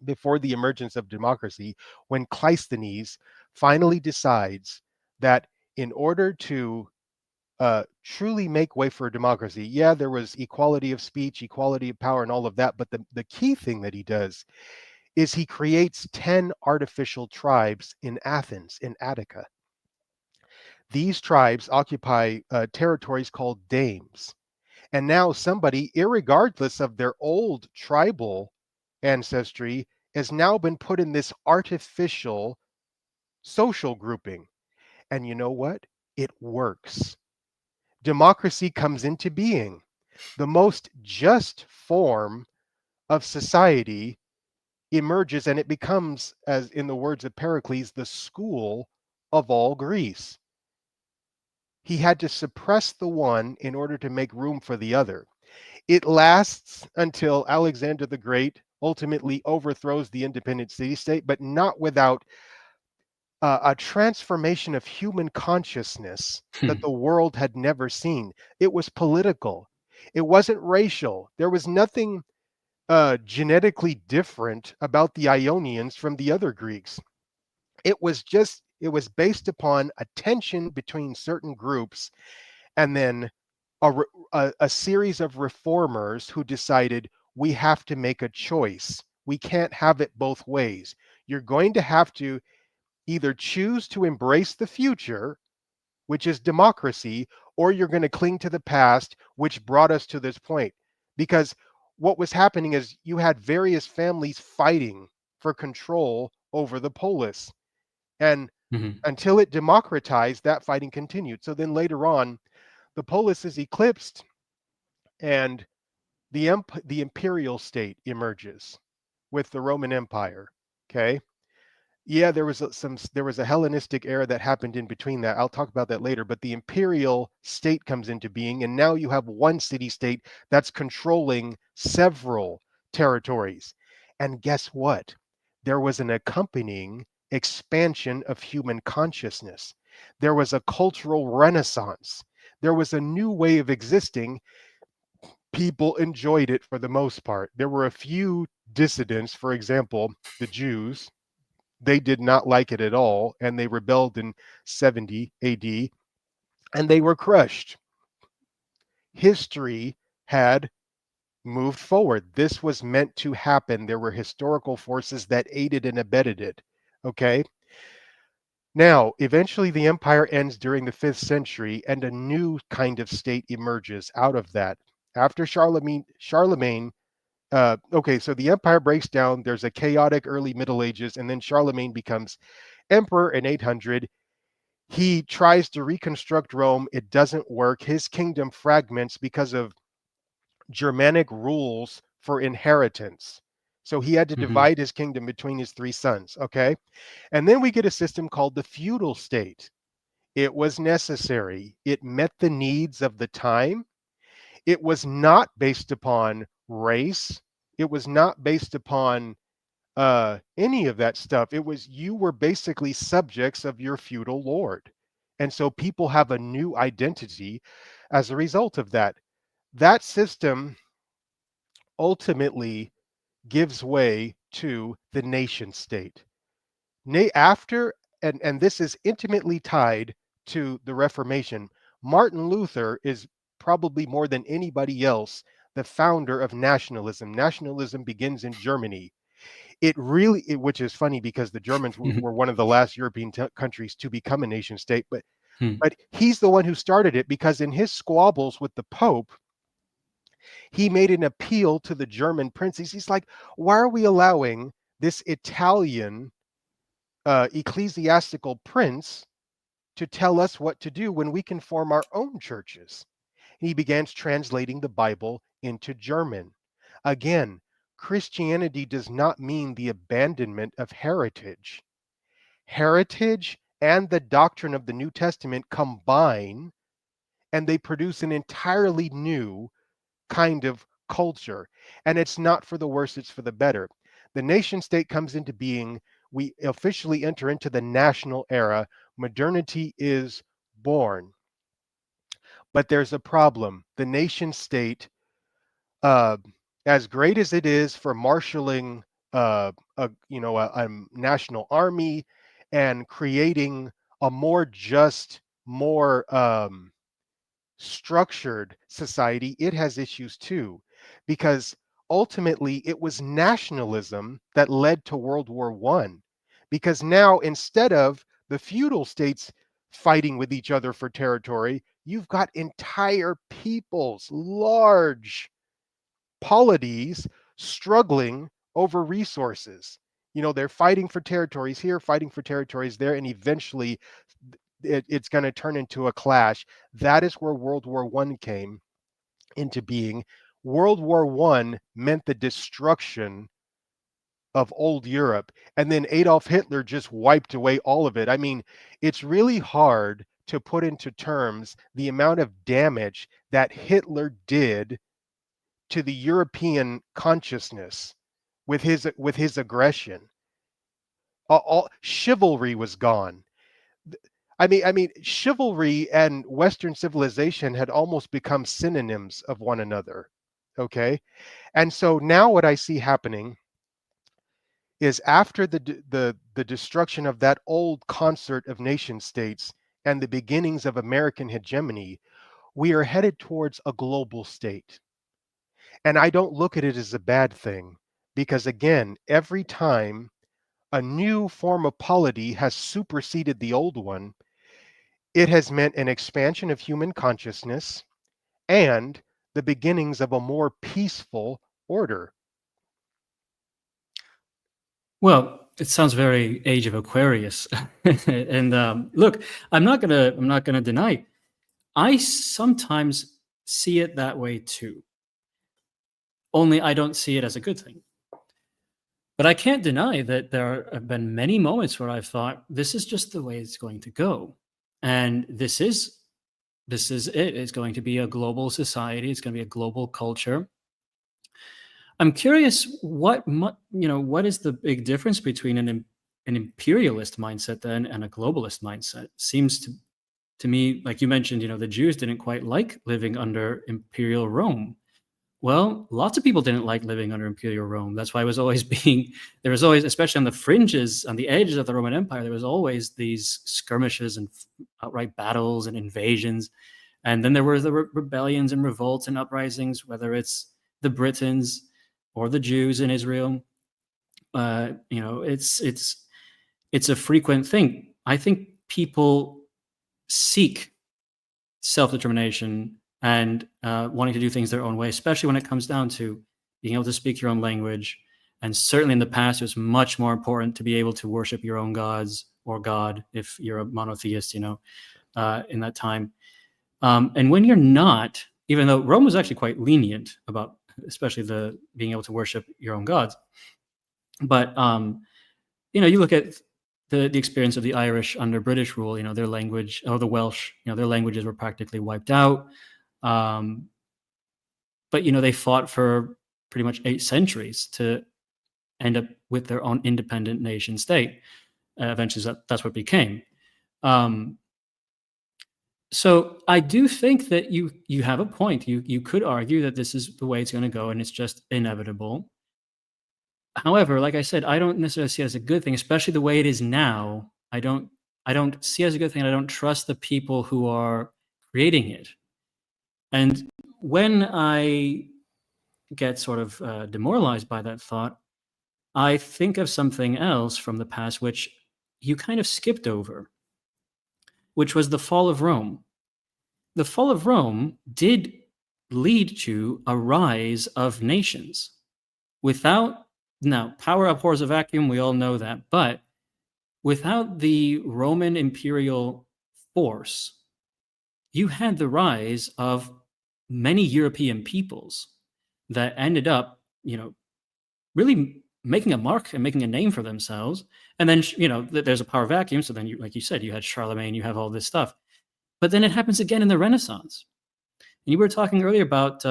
before the emergence of democracy, when Cleisthenes finally decides that in order to truly make way for a democracy, yeah, there was equality of speech, equality of power, and all of that, but the key thing that he does is he creates 10 artificial tribes in Athens, in Attica. These tribes occupy territories called dames. And now somebody, irregardless of their old tribal ancestry, has now been put in this artificial social grouping. And you know what? It works. Democracy comes into being. The most just form of society emerges, and it becomes, as in the words of Pericles, the school of all Greece. He had to suppress the one in order to make room for the other. It lasts until Alexander the Great ultimately overthrows the independent city state, but not without a transformation of human consciousness that the world had never seen. It was political, it wasn't racial. There was nothing genetically different about the Ionians from the other Greeks. It was based upon a tension between certain groups, and then a series of reformers who decided we have to make a choice. We can't have it both ways. You're going to have to either choose to embrace the future, which is democracy, or you're going to cling to the past, which brought us to this point. Because what was happening is you had various families fighting for control over the polis. And Mhm. until it democratized, that fighting continued. So then later on, the polis is eclipsed and the imperial state emerges with the Roman Empire. Okay. Yeah, there was a Hellenistic era that happened in between that. I'll talk about that later, but the imperial state comes into being, and now you have one city state that's controlling several territories. And guess what? There was an accompanying expansion of human consciousness. There was a cultural renaissance. There was a new way of existing. People enjoyed it for the most part. There were a few dissidents, for example, the Jews. They did not like it at all, and they rebelled in 70 AD, and they were crushed. History had moved forward. This was meant to happen. There were historical forces that aided and abetted it. Okay. Now, eventually, the empire ends during the 5th century, and a new kind of state emerges out of that. After Charlemagne, okay, so the empire breaks down. There's a chaotic early Middle Ages, and then Charlemagne becomes emperor in 800. He tries to reconstruct Rome. It doesn't work. His kingdom fragments because of Germanic rules for inheritance. So he had to Mhm. divide his kingdom between his three sons. Okay. And then we get a system called the feudal state. It was necessary, it met the needs of the time. It was not based upon race, it was not based upon any of that stuff. It was you were basically subjects of your feudal lord. And so people have a new identity as a result of that. That system ultimately gives way to the nation state. After, and this is intimately tied to the Reformation, Martin Luther is probably more than anybody else the founder of nationalism. Nationalism begins in Germany. Which is funny because the Germans were one of the last European countries to become a nation state, but he's the one who started it because in his squabbles with the Pope, he made an appeal to the German princes. He's like, why are we allowing this Italian ecclesiastical prince to tell us what to do when we can form our own churches? And he began translating the Bible into German. Again, Christianity does not mean the abandonment of heritage. Heritage and the doctrine of the New Testament combine and they produce an entirely new kind of culture. And it's not for the worse, it's for the better. The nation state comes into being. We officially enter into the national era. Modernity is born. But there's a problem. The nation state, uh, as great as it is for marshaling a national army and creating a more just, more structured society, it has issues too, because ultimately it was nationalism that led to World War One. Because now instead of the feudal states fighting with each other for territory, you've got entire peoples, large polities struggling over resources. They're fighting for territories here, fighting for territories there, and eventually it's going to turn into a clash. That is where World War One came into being. World War One meant the destruction of old Europe, and then Adolf Hitler just wiped away all of it. I mean, it's really hard to put into terms the amount of damage that Hitler did to the European consciousness with his aggression. All chivalry was gone. I mean, chivalry and Western civilization had almost become synonyms of one another. Okay, and so now what I see happening is after the destruction of that old concert of nation states and the beginnings of American hegemony, we are headed towards a global state. And I don't look at it as a bad thing because, again, every time a new form of polity has superseded the old one, it has meant an expansion of human consciousness and the beginnings of a more peaceful order. Well, it sounds very Age of Aquarius. And look, I'm not gonna deny. I sometimes see it that way too. Only I don't see it as a good thing. But I can't deny that there have been many moments where I've thought this is just the way it's going to go, and this is it. It's going to be a global society. It's going to be a global culture. I'm curious what is the big difference between an imperialist mindset then and a globalist mindset? Seems to me, like you mentioned, the Jews didn't quite like living under imperial Rome. Well, lots of people didn't like living under imperial Rome. That's why it was always there was always, especially on the fringes, on the edges of the Roman Empire, there was always these skirmishes and outright battles and invasions. And then there were the rebellions and revolts and uprisings, whether it's the Britons or the Jews in Israel. It's a frequent thing. I think people seek self-determination and wanting to do things their own way, especially when it comes down to being able to speak your own language. And certainly in the past, it was much more important to be able to worship your own gods or God if you're a monotheist, in that time. And when you're not, even though Rome was actually quite lenient about, especially the being able to worship your own gods, but you look at the experience of the Irish under British rule. Their language, or the Welsh, their languages were practically wiped out. Um, but they fought for pretty much 8 centuries to end up with their own independent nation state. Eventually, that's what it became. Um, So I do think that you have a point. You could argue that this is the way it's going to go, and it's just inevitable. However, like I said, I don't necessarily see it as a good thing, especially the way it is now. I don't see it as a good thing. And I don't trust the people who are creating it. And when I get sort of demoralized by that thought, I think of something else from the past, which you kind of skipped over, which was the fall of Rome. The fall of Rome did lead to a rise of nations. Without, now, power abhors a vacuum, we all know that, but without the Roman imperial force, you had the rise of many European peoples that ended up, really making a mark and making a name for themselves. And then, there's a power vacuum. So then, like you said, you had Charlemagne, you have all this stuff. But then it happens again in the Renaissance. And you were talking earlier about,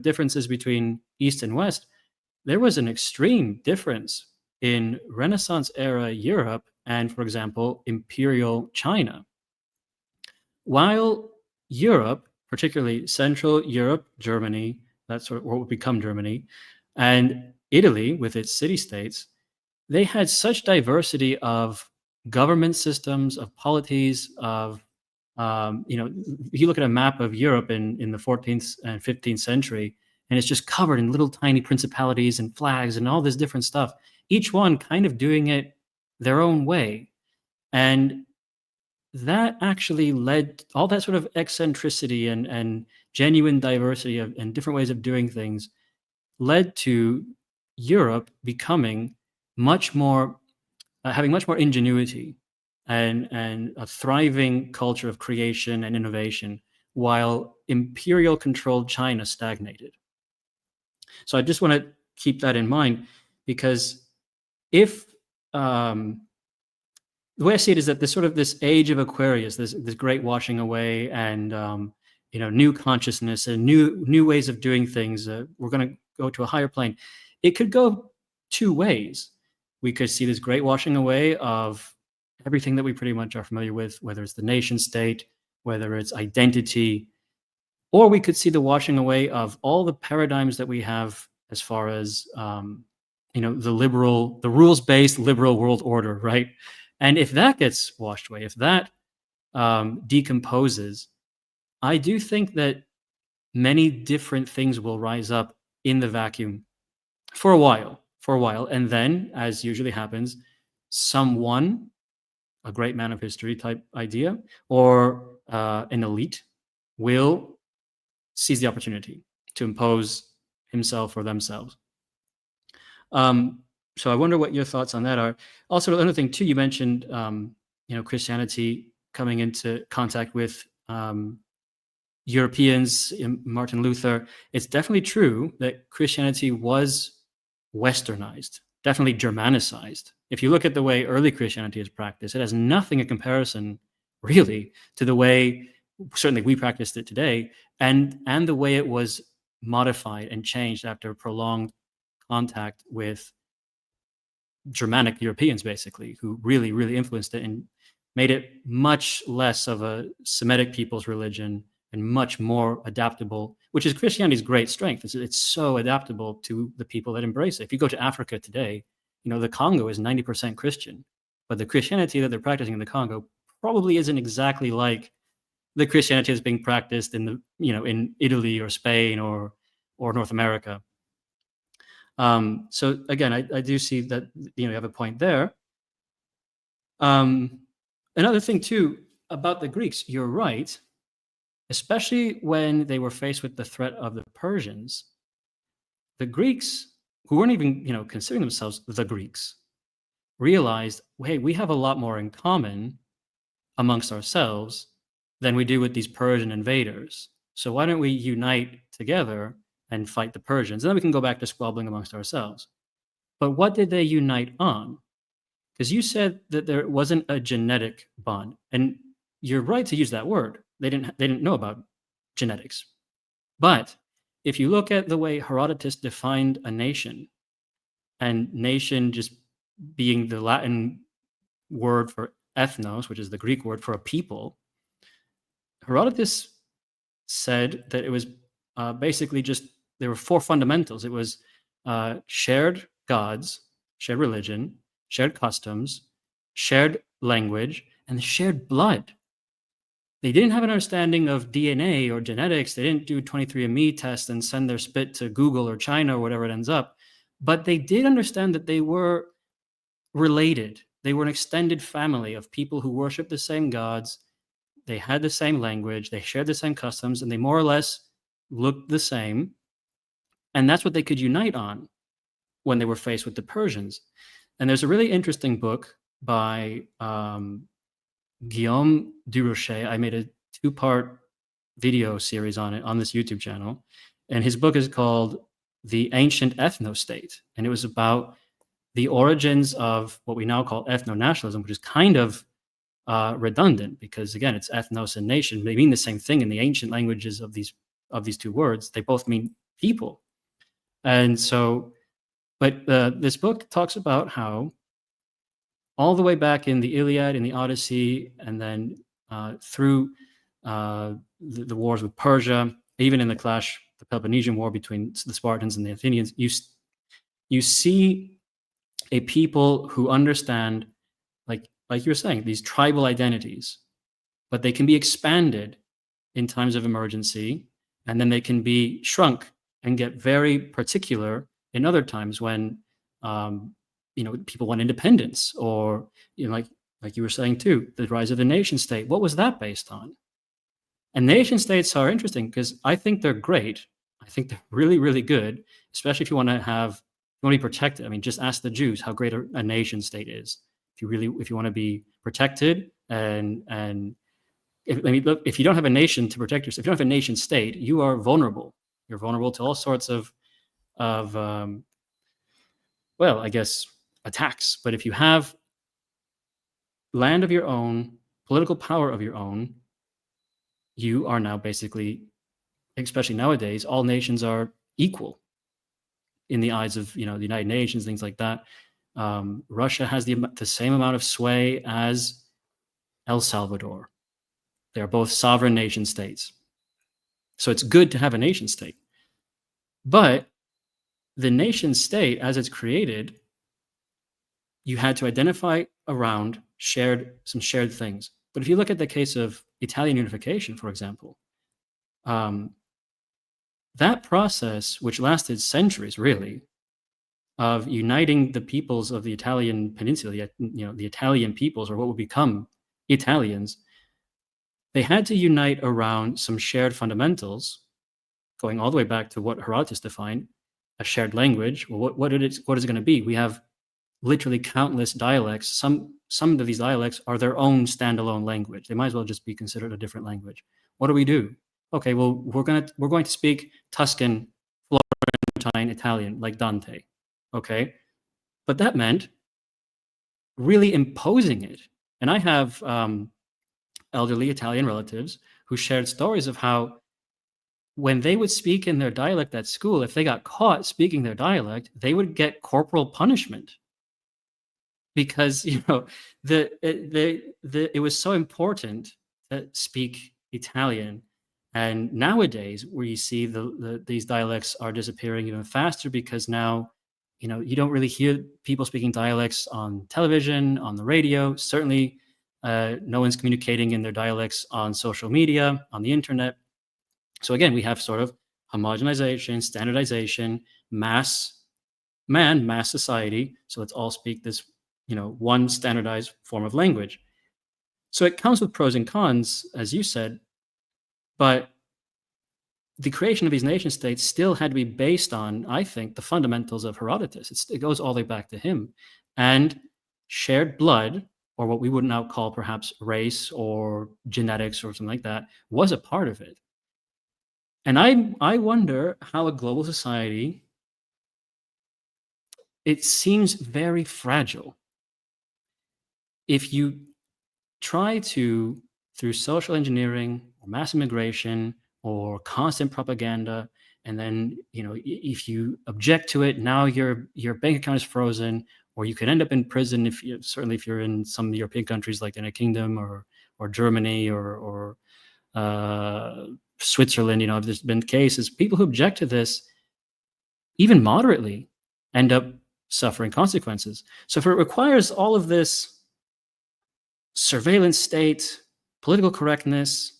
differences between East and West. There was an extreme difference in Renaissance era Europe and, for example, imperial China. While Europe, particularly Central Europe, Germany, that's sort of what would become Germany, and Italy with its city states, they had such diversity of government systems, of polities, of if you look at a map of Europe in the 14th and 15th century, and it's just covered in little tiny principalities and flags and all this different stuff, each one kind of doing it their own way. And that actually led all that sort of eccentricity and genuine diversity and different ways of doing things led to Europe becoming much more having much more ingenuity and a thriving culture of creation and innovation, while imperial controlled China stagnated. So I just want to keep that in mind, because if the way I see it is that this age of Aquarius, this great washing away, and new consciousness and new ways of doing things. We're going to go to a higher plane. It could go two ways. We could see this great washing away of everything that we pretty much are familiar with, whether it's the nation state, whether it's identity, or we could see the washing away of all the paradigms that we have as far as the rules-based liberal world order, right? And if that gets washed away, if that decomposes, I do think that many different things will rise up in the vacuum for a while. And then, as usually happens, someone, a great man of history type idea, or an elite will seize the opportunity to impose himself or themselves. So I wonder what your thoughts on that are. Also, another thing too, you mentioned, Christianity coming into contact with Europeans, Martin Luther. It's definitely true that Christianity was westernized, definitely Germanicized. If you look at the way early Christianity is practiced, it has nothing in comparison, really, to the way certainly we practiced it today, and the way it was modified and changed after prolonged contact with Germanic Europeans, basically, who really, really influenced it and made it much less of a Semitic people's religion and much more adaptable, which is Christianity's great strength. It's so adaptable to the people that embrace it. If you go to Africa today, the Congo is 90% Christian, but the Christianity that they're practicing in the Congo probably isn't exactly like the Christianity that's being practiced in Italy or Spain or North America. So again, I do see that you have a point there. Another thing too about the Greeks, you're right, especially when they were faced with the threat of the Persians. The Greeks, who weren't even considering themselves the Greeks, realized, hey, we have a lot more in common amongst ourselves than we do with these Persian invaders. So why don't we unite together and fight the Persians? And then we can go back to squabbling amongst ourselves. But what did they unite on? Because you said that there wasn't a genetic bond, and you're right to use that word. They didn't know about genetics. But if you look at the way Herodotus defined a nation, and nation just being the Latin word for ethnos, which is the Greek word for a people, Herodotus said that it was basically just there were four fundamentals. It was shared gods, shared religion, shared customs, shared language, and shared blood. They didn't have an understanding of DNA or genetics. They didn't do 23andMe tests and send their spit to Google or China or whatever it ends up. But they did understand that they were related. They were an extended family of people who worshiped the same gods. They had the same language. They shared the same customs, and they more or less looked the same. And that's what they could unite on when they were faced with the Persians. And there's a really interesting book by Guillaume Durocher. I made a two-part video series on it on this YouTube channel. And his book is called The Ancient Ethno-State. And it was about the origins of what we now call ethno-nationalism, which is kind of redundant because, again, it's ethnos and nation. They mean the same thing in the ancient languages of these two words. They both mean people. And so, but this book talks about how all the way back in the Iliad, in the Odyssey, and then through the wars with Persia, even in the clash, the Peloponnesian War between the Spartans and the Athenians, you see a people who understand, like you were saying, these tribal identities, but they can be expanded in times of emergency, and then they can be shrunk and get very particular in other times when people want independence, or like you were saying too, the rise of the nation state. What was that based on? And nation states are interesting because I think they're great. I think they're really, really good, especially if you want to be protected. I mean, just ask the Jews how great a nation state is. If you want to be protected, and if you don't have a nation to protect yourself, if you don't have a nation state, you are vulnerable. You're vulnerable to all sorts of I guess, attacks. But if you have land of your own, political power of your own, you are now basically, especially nowadays, all nations are equal in the eyes of the United Nations, things like that. Russia has the same amount of sway as El Salvador. They are both sovereign nation states. So it's good to have a nation state. But the nation state, as it's created, you had to identify around some shared things. But if you look at the case of Italian unification, for example, that process, which lasted centuries, really, of uniting the peoples of the Italian peninsula, the Italian peoples, or what would become Italians, they had to unite around some shared fundamentals, going all the way back to what Herodotus defined, a shared language. Well, what is it going to be? We have literally countless dialects. Some of these dialects are their own standalone language. They might as well just be considered a different language. What do we do? Okay, well, we're going to speak Tuscan, Florentine, Italian, like Dante. Okay, but that meant really imposing it. And I have elderly Italian relatives who shared stories of how when they would speak in their dialect at school, if they got caught speaking their dialect, they would get corporal punishment because it was so important to speak Italian. And nowadays, where you see these dialects are disappearing even faster because now you don't really hear people speaking dialects on television, on the radio. Certainly, no one's communicating in their dialects on social media, on the internet. So again, we have sort of homogenization, standardization, mass society. So let's all speak this, one standardized form of language. So it comes with pros and cons, as you said, but the creation of these nation states still had to be based on, I think, the fundamentals of Herodotus. It goes all the way back to him. And shared blood, or what we would now call perhaps race or genetics or something like that, was a part of it. And I wonder how a global society, it seems very fragile. If you try to, through social engineering or mass immigration or constant propaganda, and then if you object to it, now your bank account is frozen, or you could end up in prison certainly if you're in some European countries like the United Kingdom or Germany or Switzerland, there's been cases, people who object to this, even moderately, end up suffering consequences. So if it requires all of this surveillance state, political correctness,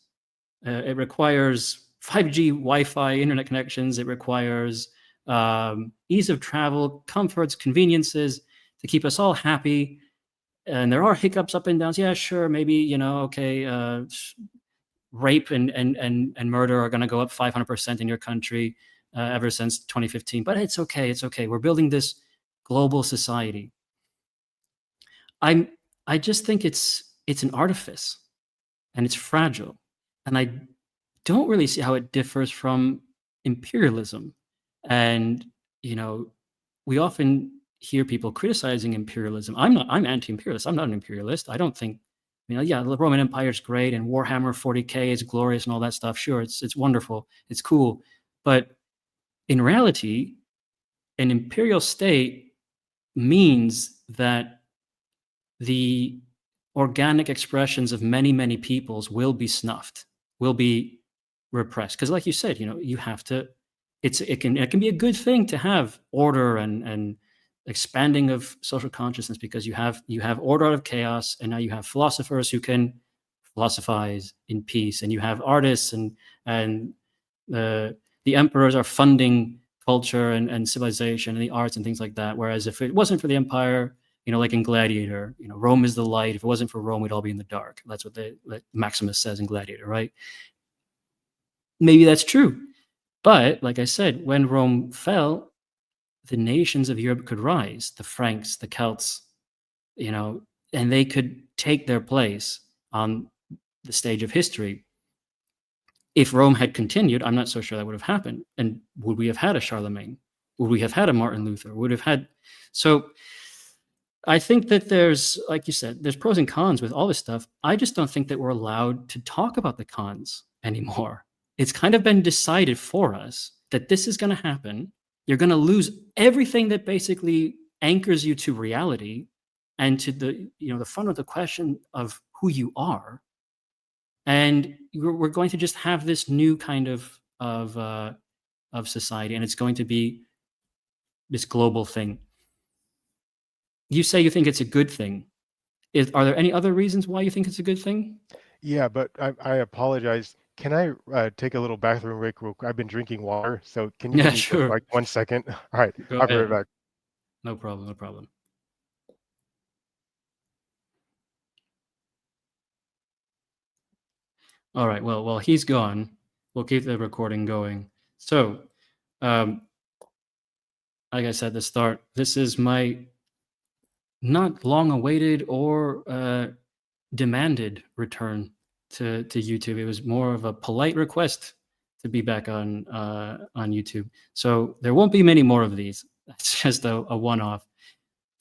it requires 5G Wi-Fi internet connections, it requires ease of travel, comforts, conveniences to keep us all happy. And there are hiccups up and downs. Yeah, sure, maybe, okay, rape and murder are going to go up 500% in your country ever since 2015. But it's okay. It's okay. We're building this global society. I just think it's an artifice, and it's fragile, and I don't really see how it differs from imperialism. And you know, we often hear people criticizing imperialism. I'm anti-imperialist. I'm not an imperialist. I don't think, yeah, the Roman Empire is great and Warhammer 40K is glorious and all that stuff. Sure, it's wonderful, it's cool, but in reality, an imperial state means that the organic expressions of many, many peoples will be snuffed, will be repressed. Because, like you said, you have to. It can be a good thing to have order and expanding of social consciousness, because you have order out of chaos, and now you have philosophers who can philosophize in peace, and you have artists and the emperors are funding culture and civilization and the arts and things like that. Whereas if it wasn't for the empire, like in Gladiator, Rome is the light. If it wasn't for Rome, we'd all be in the dark. That's what Maximus says in Gladiator, right? Maybe that's true. But like I said, when Rome fell, the nations of Europe could rise, the Franks, the Celts, and they could take their place on the stage of history. If Rome had continued, I'm not so sure that would have happened. And would we have had a Charlemagne? Would we have had a Martin Luther? Would have had. So I think that there's, like you said, there's pros and cons with all this stuff. I just don't think that we're allowed to talk about the cons anymore. It's kind of been decided for us that this is going to happen. You're going to lose everything that basically anchors you to reality and to the fundamental question of who you are. And we're going to just have this new kind of society, and it's going to be this global thing. You say you think it's a good thing. Are there any other reasons why you think it's a good thing? Yeah, but I apologize. Can I take a little bathroom break real quick? I've been drinking water, so can you give Yeah, me just sure. like 1 second? All right, Go I'll be right ahead. back. No problem. No problem. All right. Well, while he's gone, we'll keep the recording going. So, um, like I said at the start, this is my not long awaited or demanded return to YouTube. It was more of a polite request to be back on YouTube. So there won't be many more of these. It's just a one-off.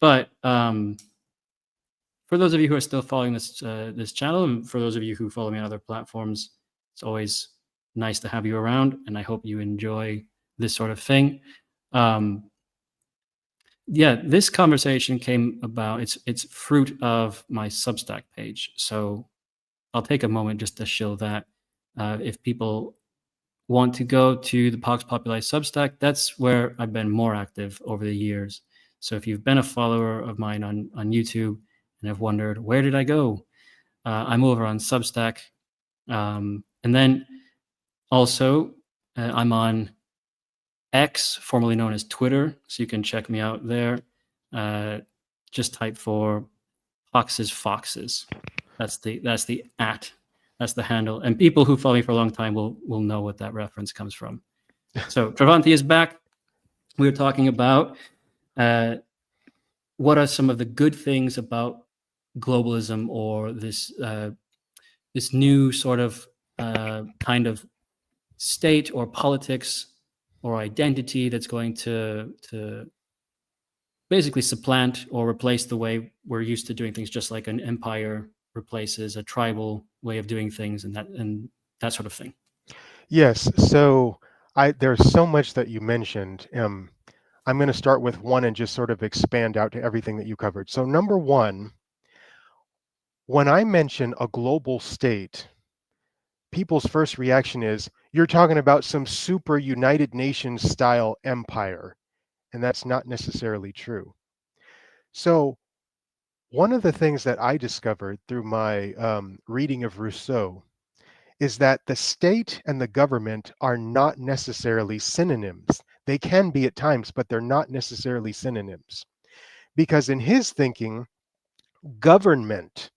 But for those of you who are still following this channel, and for those of you who follow me on other platforms, it's always nice to have you around, and I hope you enjoy this sort of thing. Yeah, this conversation came about. It's fruit of my Substack page, so I'll take a moment just to show that. If people want to go to the Pox Populi Substack, that's where I've been more active over the years. So if you've been a follower of mine on YouTube and have wondered, where did I go? I'm over on Substack. And then also, I'm on X, formerly known as Twitter, so you can check me out there. Just type for Pox's Foxes. That's the at. That's the handle. And people who follow me for a long time will know what that reference comes from. So Travanti is back. We were talking about what are some of the good things about globalism, or this new sort of kind of state or politics or identity that's going to basically supplant or replace the way we're used to doing things, just like an empire replaces a tribal way of doing things, and that sort of thing. Yes, so there's so much that you mentioned. I'm going to start with one and just sort of expand out to everything that you covered. So number one, when I mention a global state, people's first reaction is, you're talking about some super United Nations style empire. And that's not necessarily true. So, one of the things that I discovered through my reading of Rousseau is that the state and the government are not necessarily synonyms. They can be at times, but they're not necessarily synonyms. Because in his thinking, government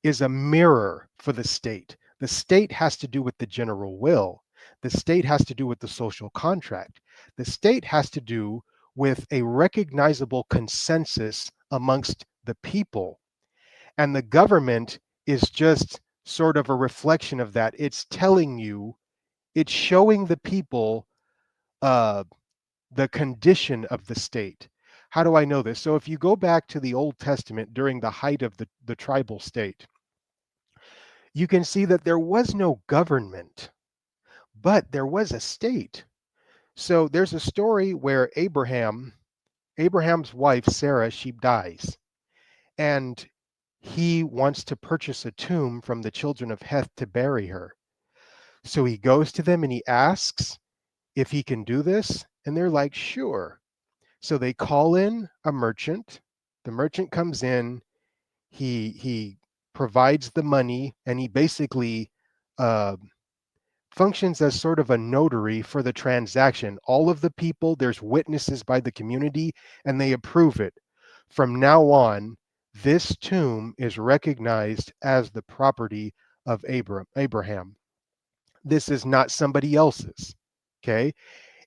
is a mirror for the state. The state has to do with the general will. The state has to do with the social contract. The state has to do with a recognizable consensus amongst the people. And the government is just sort of a reflection of that. It's telling you, it's showing the people uh, the condition of the state. How do I know this? So if you go back to the Old Testament during the height of the tribal state, you can see that there was no government, but there was a state. So there's a story where Abraham's wife, Sarah, she dies, and he wants to purchase a tomb from the children of Heth to bury her. So he goes to them and he asks if he can do this, and they're like, sure. So they call in a merchant. The merchant comes in, he provides the money, and he basically uh, functions as sort of a notary for the transaction. All of the people, there's witnesses by the community, and they approve it. From now on, this tomb is recognized as the property of Abraham. This is not somebody else's. Okay?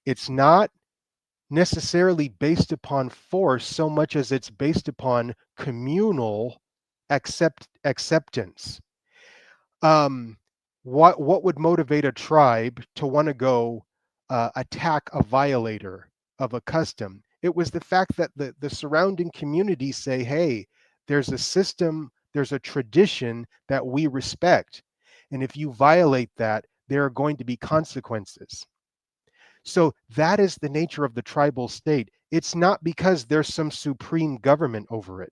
It's not necessarily based upon force so much as it's based upon communal acceptance. um, what would motivate a tribe to want to go attack a violator of a custom? It was the fact that the surrounding communities say, hey, there's a system, there's a tradition that we respect. And if you violate that, there are going to be consequences. So that is the nature of the tribal state. It's not because there's some supreme government over it.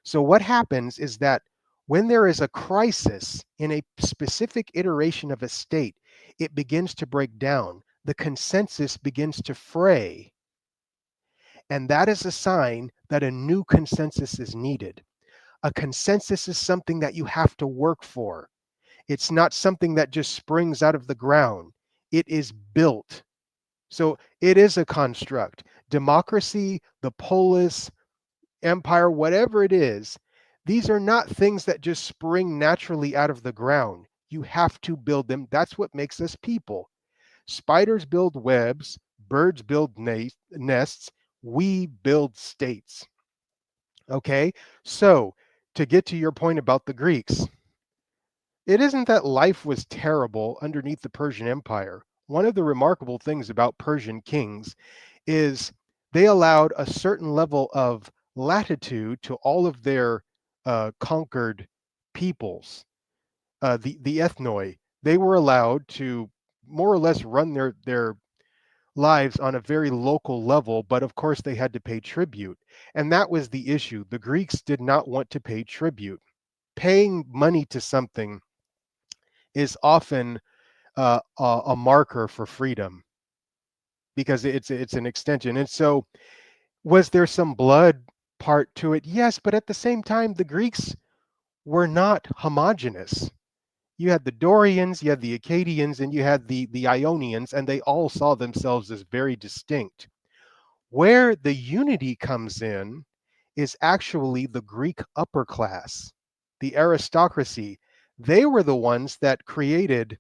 So what happens is that when there is a crisis in a specific iteration of a state, it begins to break down. The consensus begins to fray. And that is a sign that a new consensus is needed. A consensus is something that you have to work for. It's not something that just springs out of the ground. It is built. So it is a construct. Democracy, the polis, empire, whatever it is, these are not things that just spring naturally out of the ground. You have to build them. That's what makes us people. Spiders build webs, birds build nests, we build states. Okay? So, to get to your point about the Greeks, it isn't that life was terrible underneath the Persian Empire. One of the remarkable things about Persian kings is they allowed a certain level of latitude to all of their conquered peoples, the ethnoi. They were allowed to more or less run their lives on a very local level, but of course they had to pay tribute. And that was the issue. The Greeks did not want to pay tribute. Paying money to something is often a marker for freedom because it's an extension. And so, was there some blood part to it? Yes, but at the same time, the Greeks were not homogenous. You had the Dorians, you had the Akkadians, and you had the Ionians, and they all saw themselves as very distinct. Where the unity comes in is actually the Greek upper class, the aristocracy. They were the ones that created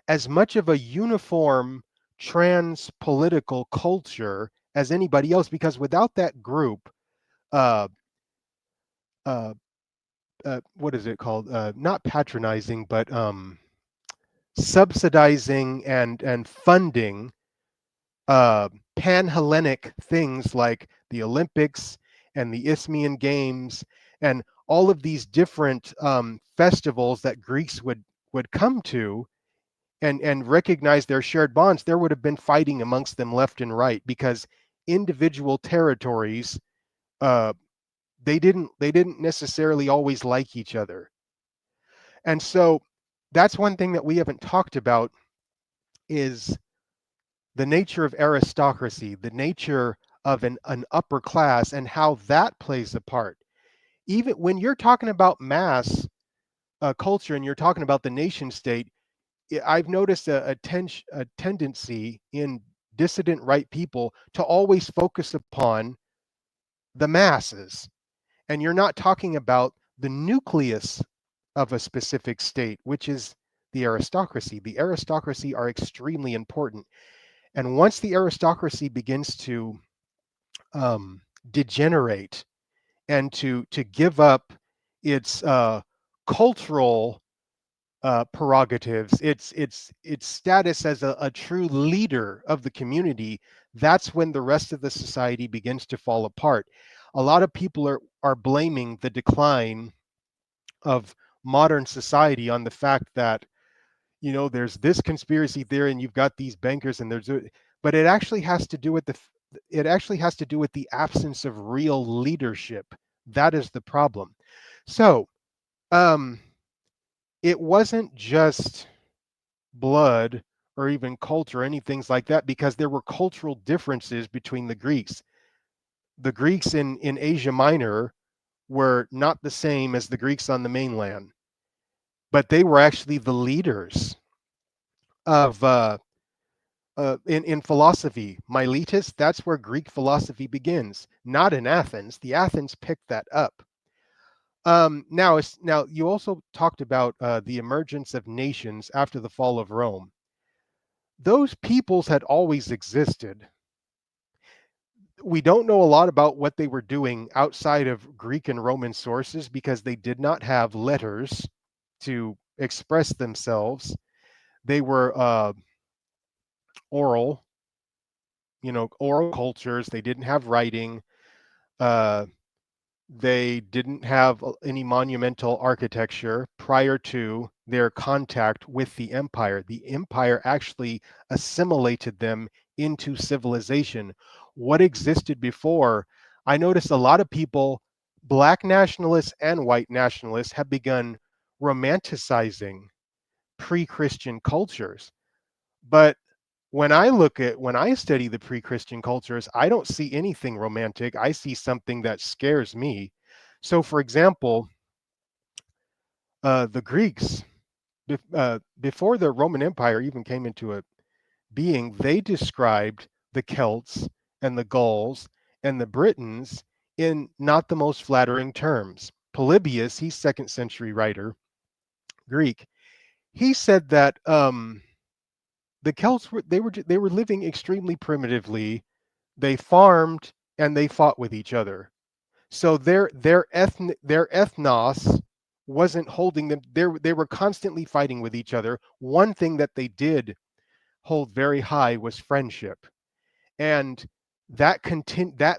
as much of a uniform trans political culture as anybody else, because without that group, uh, uh, what is it called? Not patronizing, but subsidizing and funding pan-Hellenic things like the Olympics and the Isthmian Games and all of these different festivals that Greeks would come to and recognize their shared bonds. There would have been fighting amongst them left and right because individual territories uh, they didn't necessarily always like each other. And so that's one thing that we haven't talked about is the nature of aristocracy, the nature of an upper class, and how that plays a part. Even when you're talking about mass culture and you're talking about the nation state, I've noticed a tendency in dissident right people to always focus upon the masses. And you're not talking about the nucleus of a specific state, which is the aristocracy. The aristocracy are extremely important. And once the aristocracy begins to degenerate and to give up its cultural prerogatives, its status as a true leader of the community, that's when the rest of the society begins to fall apart. A lot of people are blaming the decline of modern society on the fact that there's this conspiracy theory and you've got these bankers and but it actually has to do with the absence of real leadership. That is the problem. So um it wasn't just blood or even culture or anything like that, because there were cultural differences between the Greeks. The Greeks in Asia Minor were not the same as the Greeks on the mainland, but they were actually the leaders of in philosophy. Miletus, that's where Greek philosophy begins, not in Athens. The Athens picked that up. Now you also talked about the emergence of nations after the fall of Rome. Those peoples had always existed. We don't know a lot about what they were doing outside of Greek and Roman sources because they did not have letters to express themselves. They were oral, oral cultures. They didn't have writing. Uh, they didn't have any monumental architecture prior to their contact with the empire. The empire actually assimilated them into civilization. What existed before, I noticed a lot of people, black nationalists and white nationalists, have begun romanticizing pre-Christian cultures. But when I study the pre-Christian cultures, I don't see anything romantic. I see something that scares me. So, for example, the Greeks, before the Roman Empire even came into a being, they described the Celts and the Gauls and the Britons in not the most flattering terms. Polybius, he's second century writer, Greek. He said that the Celts were living extremely primitively. They farmed and they fought with each other. So their ethnos wasn't holding them. They were constantly fighting with each other. One thing that they did hold very high was friendship, and that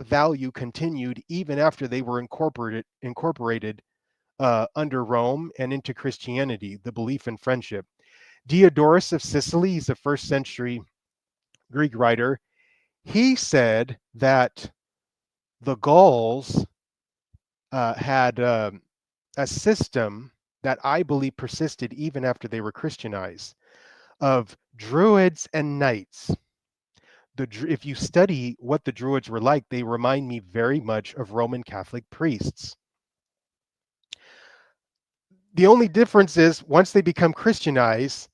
value continued even after they were incorporated under Rome and into Christianity. The belief in friendship. Diodorus of Sicily, he's a first century Greek writer. He said that the Gauls had a system that I believe persisted even after they were Christianized, of druids and knights. If you study what the druids were like, they remind me very much of Roman Catholic priests. The only difference is once they become Christianized,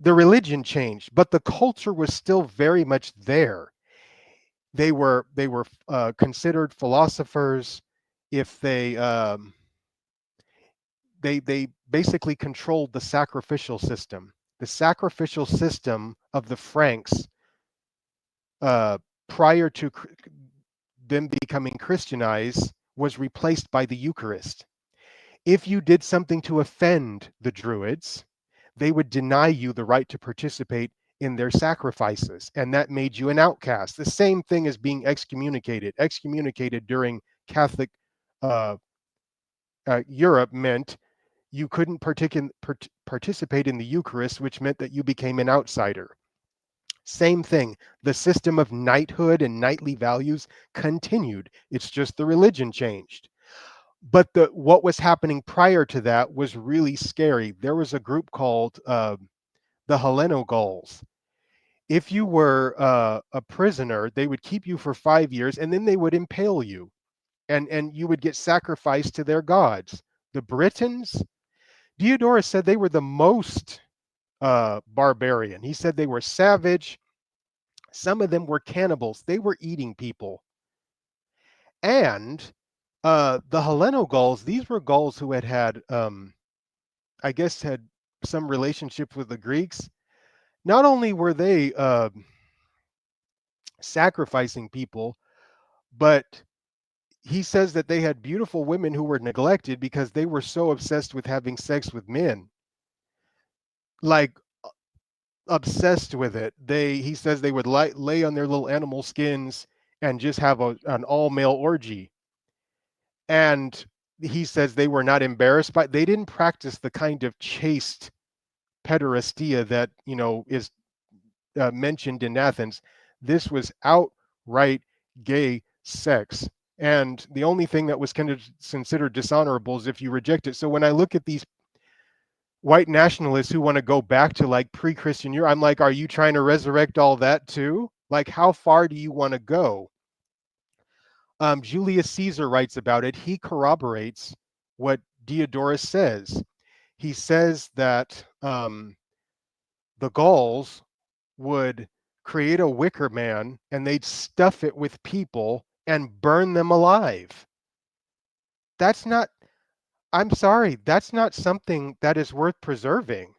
the religion changed, but the culture was still very much there. They were considered philosophers. If they basically controlled the sacrificial system. The sacrificial system of the Franks prior to them becoming Christianized was replaced by the Eucharist. If you did something to offend the Druids, they would deny you the right to participate in their sacrifices, and that made you an outcast. The same thing as being excommunicated. Excommunicated during Catholic uh, Europe meant you couldn't participate in the Eucharist, which meant that you became an outsider. Same thing. The system of knighthood and knightly values continued. It's just the religion changed. But what was happening prior to that was really scary. There was a group called the Hellenogauls. If you were a prisoner, they would keep you for 5 years, and then they would impale you, and you would get sacrificed to their gods. The Britons, Diodorus said they were the most barbarian. He said they were savage. Some of them were cannibals. They were eating people. And the Hellenogauls, these were Gauls who had I guess, had some relationship with the Greeks. Not only were they sacrificing people, but he says that they had beautiful women who were neglected because they were so obsessed with having sex with men. Like, obsessed with it. He says they would lay on their little animal skins and just have an all male orgy. And he says they were not embarrassed by, they didn't practice the kind of chaste pederastia that, is mentioned in Athens. This was outright gay sex. And the only thing that was kind of considered dishonorable is if you reject it. So when I look at these white nationalists who want to go back to like pre-Christian Europe, I'm like, are you trying to resurrect all that too? Like, how far do you want to go? Julius Caesar writes about it. He corroborates what Diodorus says. He says that the Gauls would create a wicker man and they'd stuff it with people and burn them alive. That's not, I'm sorry, that's not something that is worth preserving.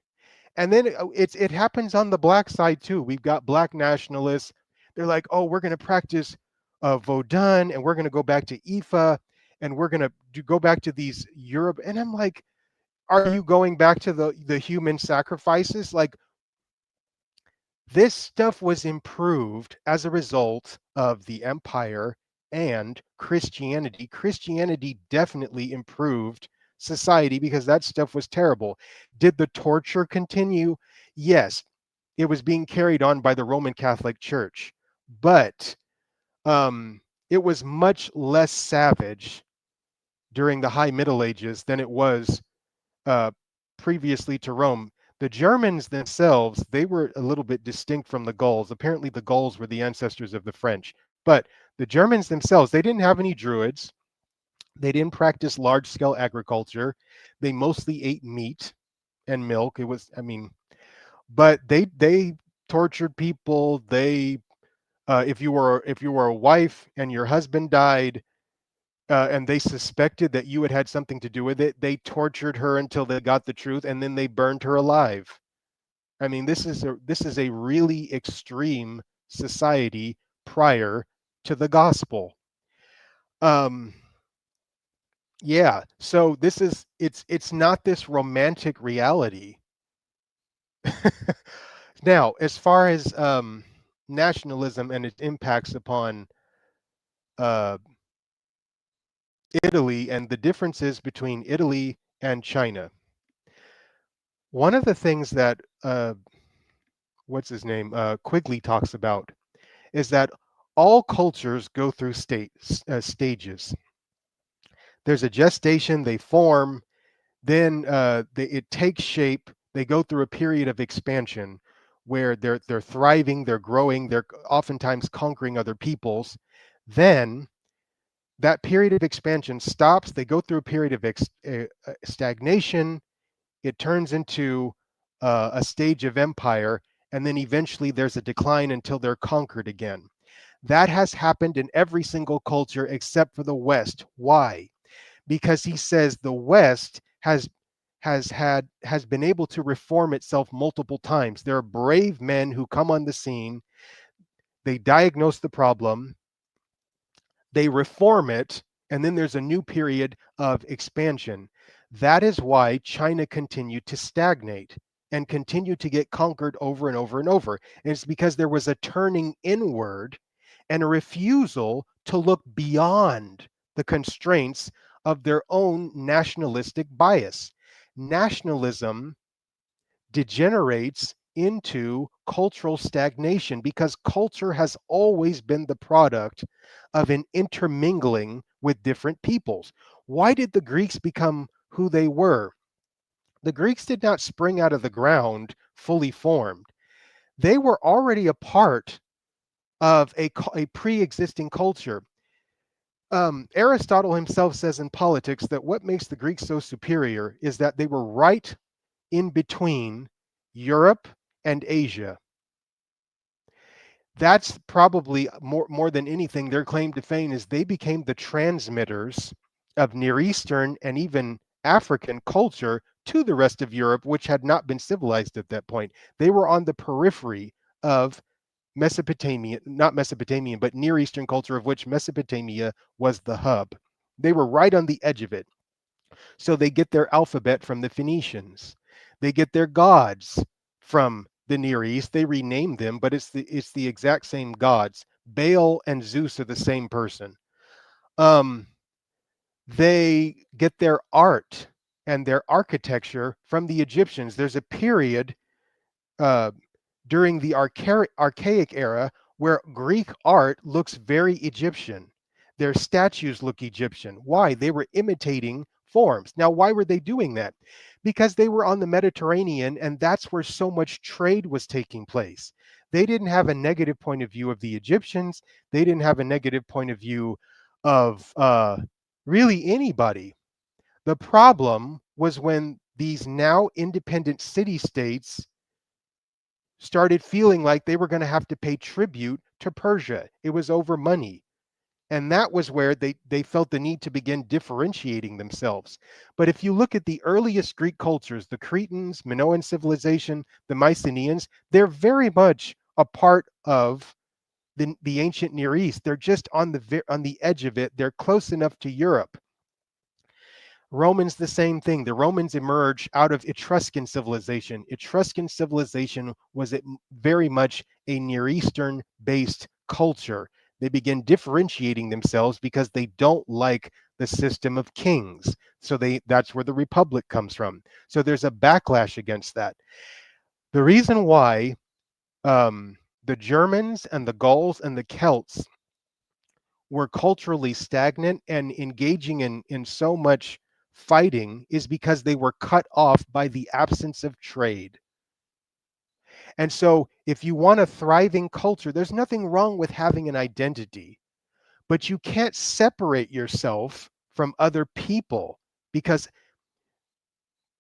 And then it happens on the black side too. We've got black nationalists. They're like, oh, we're going to practice Vodun, and we're going to go back to Ifa, and we're going to go back to these Europe. And I'm like, are you going back to the human sacrifices? Like, this stuff was improved as a result of the empire and Christianity. Christianity definitely improved society because that stuff was terrible. Did the torture continue? Yes, it was being carried on by the Roman Catholic Church, but it was much less savage during the High Middle Ages than it was uh, previously to Rome. The Germans themselves, they were a little bit distinct from the Gauls. Apparently, the Gauls were the ancestors of the French. But the Germans themselves, they didn't have any druids. They didn't practice large scale agriculture. They mostly ate meat and milk. It was, I mean, but they tortured people. They, if you were a wife and your husband died, and they suspected that you had something to do with it, they tortured her until they got the truth, and then they burned her alive. I mean, this is a really extreme society prior to the gospel. Um, yeah. So it's not this romantic reality. Now, as far as nationalism and its impacts upon uh, Italy and the differences between Italy and China. One of the things that what's his name Quigley talks about is that all cultures go through stages. There's a gestation, they form, then it takes shape. They go through a period of expansion where they're thriving, they're growing, they're oftentimes conquering other peoples. Then that period of expansion stops. They go through a period of stagnation. It turns into a stage of empire, and then eventually there's a decline until they're conquered again. That has happened in every single culture except for the West. Why? Because he says the West has been able to reform itself multiple times. There are brave men who come on the scene, they diagnose the problem, they reform it, and then there's a new period of expansion. That is why China continued to stagnate and continued to get conquered over and over and over. And it's because there was a turning inward and a refusal to look beyond the constraints of their own nationalistic bias. Nationalism degenerates into cultural stagnation because culture has always been the product of an intermingling with different peoples. Why did the Greeks become who they were? The Greeks did not spring out of the ground fully formed. They were already a part of a pre-existing culture. Aristotle himself says in Politics that what makes the Greeks so superior is that they were right in between Europe and Asia. That's probably more than anything their claim to fame is they became the transmitters of Near Eastern and even African culture to the rest of Europe, which had not been civilized at that point. They were on the periphery of Mesopotamia, not Mesopotamian, but Near Eastern culture, of which Mesopotamia was the hub. They were right on the edge of it. So they get their alphabet from the Phoenicians. They get their gods from the Near East. They rename them, but it's the exact same gods. Baal and Zeus are the same person. Um, they get their art and their architecture from the Egyptians. There's a period uh, during the archaic era where Greek art looks very Egyptian. Their statues look Egyptian. Why? They were imitating forms. Now, why were they doing that? Because they were on the Mediterranean, and that's where so much trade was taking place. They didn't have a negative point of view of the Egyptians. They didn't have a negative point of view of really anybody. The problem was when these now independent city states started feeling like they were going to have to pay tribute to Persia. It was over money. And that was where they felt the need to begin differentiating themselves. But if you look at the earliest Greek cultures, the Cretans, Minoan civilization, the Mycenaeans, they're very much a part of the ancient Near East. They're just on the edge of it. They're close enough to Europe. Romans, the same thing. The Romans emerge out of Etruscan civilization. Etruscan civilization was very much a Near Eastern based culture. They begin differentiating themselves because they don't like the system of kings. So that's where the republic comes from. So there's a backlash against that. The reason why the Germans and the Gauls and the Celts were culturally stagnant and engaging in so much fighting is because they were cut off by the absence of trade. And so, if you want a thriving culture, there's nothing wrong with having an identity, but you can't separate yourself from other people because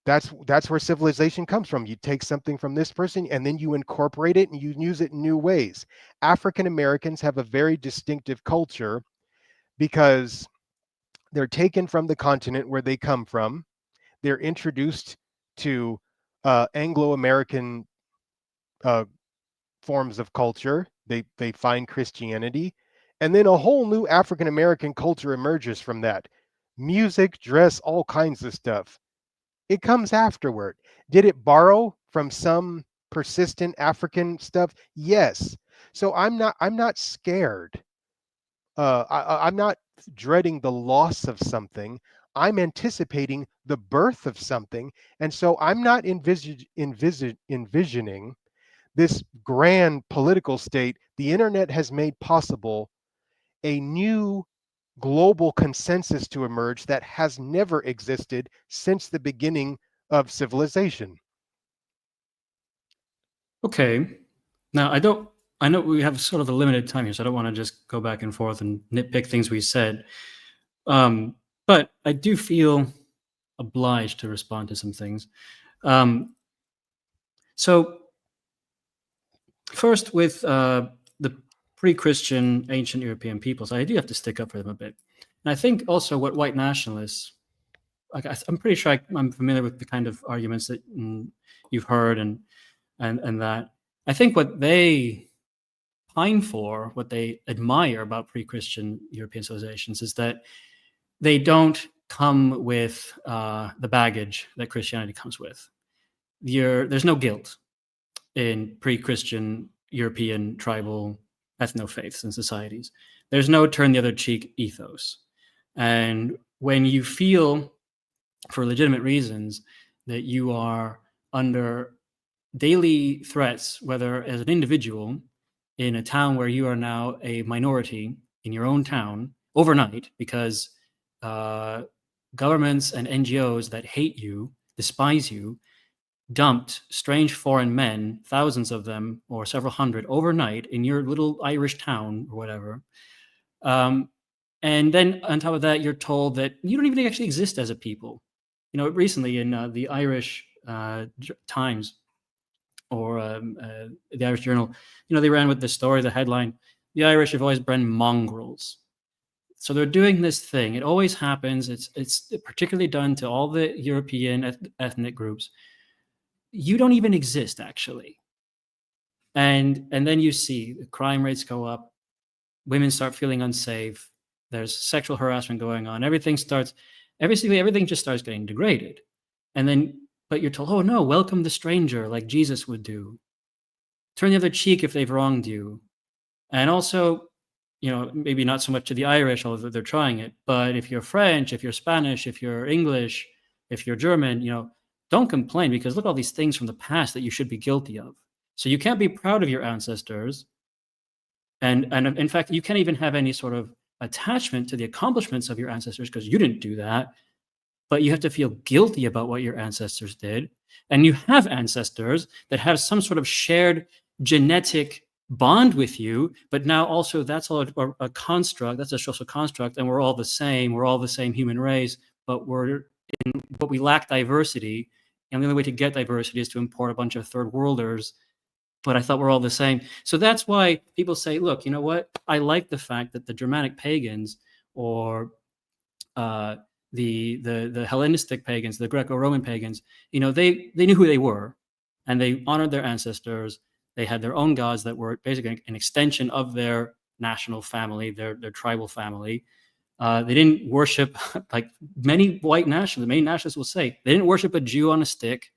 that's where civilization comes from. You take something from this person and then you incorporate it and you use it in new ways. African Americans have a very distinctive culture because they're taken from the continent where they come from. They're introduced to Anglo-American uh, forms of culture. They find Christianity, and then a whole new African American culture emerges from that. Music, dress, all kinds of stuff. It comes afterward. Did it borrow from some persistent African stuff? Yes. So I'm not scared. I'm not dreading the loss of something. I'm anticipating the birth of something. And so I'm not envisioning this grand political state. The internet has made possible a new global consensus to emerge that has never existed since the beginning of civilization. Okay. Now, I know we have sort of a limited time here, so I don't want to just go back and forth and nitpick things we said. But I do feel obliged to respond to some things. So first, with the pre-Christian ancient European peoples, I do have to stick up for them a bit. And I think also what white nationalists, I'm pretty sure I'm familiar with the kind of arguments that you've heard and that. I think what they pine for, what they admire about pre-Christian European civilizations, is that they don't come with the baggage that Christianity comes with. There's no guilt in pre-Christian European tribal ethno-faiths and societies. There's no turn the other cheek ethos. And when you feel, for legitimate reasons, that you are under daily threats, whether as an individual in a town where you are now a minority in your own town, overnight because governments and NGOs that hate you, despise you, dumped strange foreign men, thousands of them or several hundred overnight in your little Irish town or whatever. And then on top of that, you're told that you don't even actually exist as a people. Recently in the Irish Times or the Irish Journal, they ran with this story, the headline, "The Irish have always been mongrels." So they're doing this thing. It always happens. It's particularly done to all the European ethnic groups. You don't even exist, actually. And then you see the crime rates go up, women start feeling unsafe, there's sexual harassment going on, everything just starts getting degraded. And then, but you're told, oh no, welcome the stranger like Jesus would do. Turn the other cheek if they've wronged you. And also, maybe not so much to the Irish, although they're trying it, but if you're French, if you're Spanish, if you're English, if you're German, don't complain because look at all these things from the past that you should be guilty of. So you can't be proud of your ancestors. And in fact, you can't even have any sort of attachment to the accomplishments of your ancestors because you didn't do that. But you have to feel guilty about what your ancestors did. And you have ancestors that have some sort of shared genetic bond with you, but now also that's all a construct, that's a social construct, and we're all the same human race, but we lack diversity. And the only way to get diversity is to import a bunch of third worlders. But I thought we're all the same. So that's why people say, look, you know what? I like the fact that the Germanic pagans or the Hellenistic pagans, the Greco-Roman pagans, they knew who they were and they honored their ancestors. They had their own gods that were basically an extension of their national family, their tribal family. They didn't worship, like many nationalists will say, they didn't worship a Jew on a stick,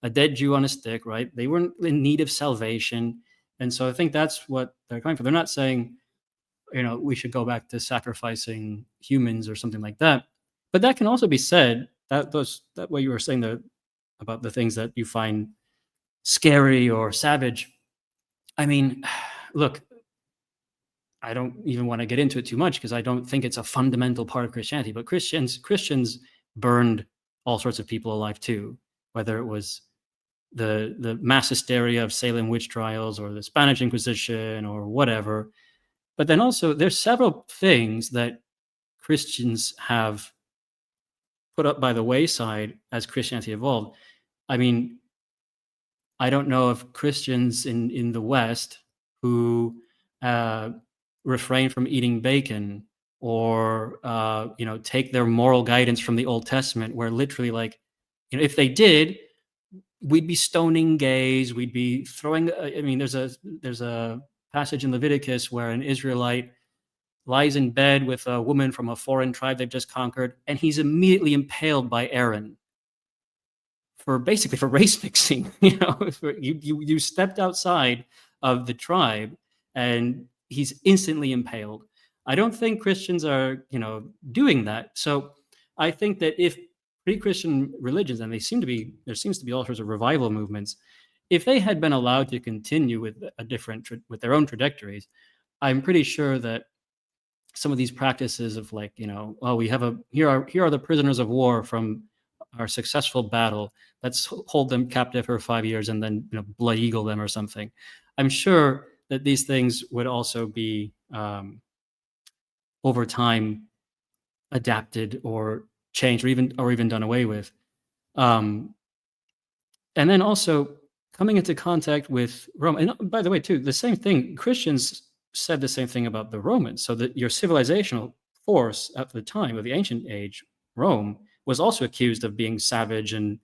a dead Jew on a stick, right? They weren't in need of salvation. And so I think that's what they're coming for. They're not saying, we should go back to sacrificing humans or something like that. But that can also be said, that what you were saying there about the things that you find scary or savage. I mean, look, I don't even want to get into it too much because I don't think it's a fundamental part of Christianity, but Christians burned all sorts of people alive too, whether it was the mass hysteria of Salem witch trials or the Spanish Inquisition or whatever. But then also there's several things that Christians have put up by the wayside as Christianity evolved. I mean, I don't know of Christians in the West who refrain from eating bacon or take their moral guidance from the Old Testament, where literally, like, if they did, we'd be stoning gays. We'd be throwing. I mean, there's a passage in Leviticus where an Israelite lies in bed with a woman from a foreign tribe they've just conquered, and he's immediately impaled by Aaron for race mixing. You stepped outside of the tribe, and he's instantly impaled. I don't think Christians are, doing that. So I think that if pre-Christian religions, and there seems to be all sorts of revival movements, if they had been allowed to continue with with their own trajectories, I'm pretty sure that some of these practices of, like, we have here are the prisoners of war from our successful battle. Let's hold them captive for 5 years and then blood eagle them or something. I'm sure that these things would also be over time adapted or changed or even done away with. And then also coming into contact with Rome. And by the way, too, the same thing, Christians said the same thing about the Romans. So that your civilizational force at the time of the ancient age, Rome, was also accused of being savage and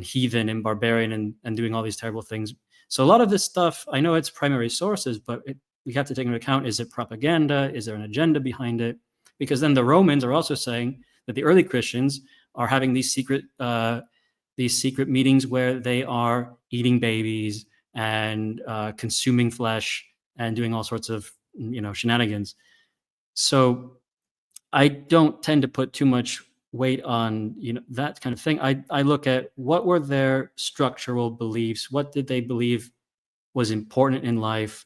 heathen and barbarian and doing all these terrible things. So a lot of this stuff, I know it's primary sources, but we have to take into account, is it propaganda? Is there an agenda behind it? Because then the Romans are also saying that the early Christians are having these secret meetings where they are eating babies and consuming flesh and doing all sorts of shenanigans. So I don't tend to put too much weight on that kind of thing. I look at what were their structural beliefs, what did they believe was important in life,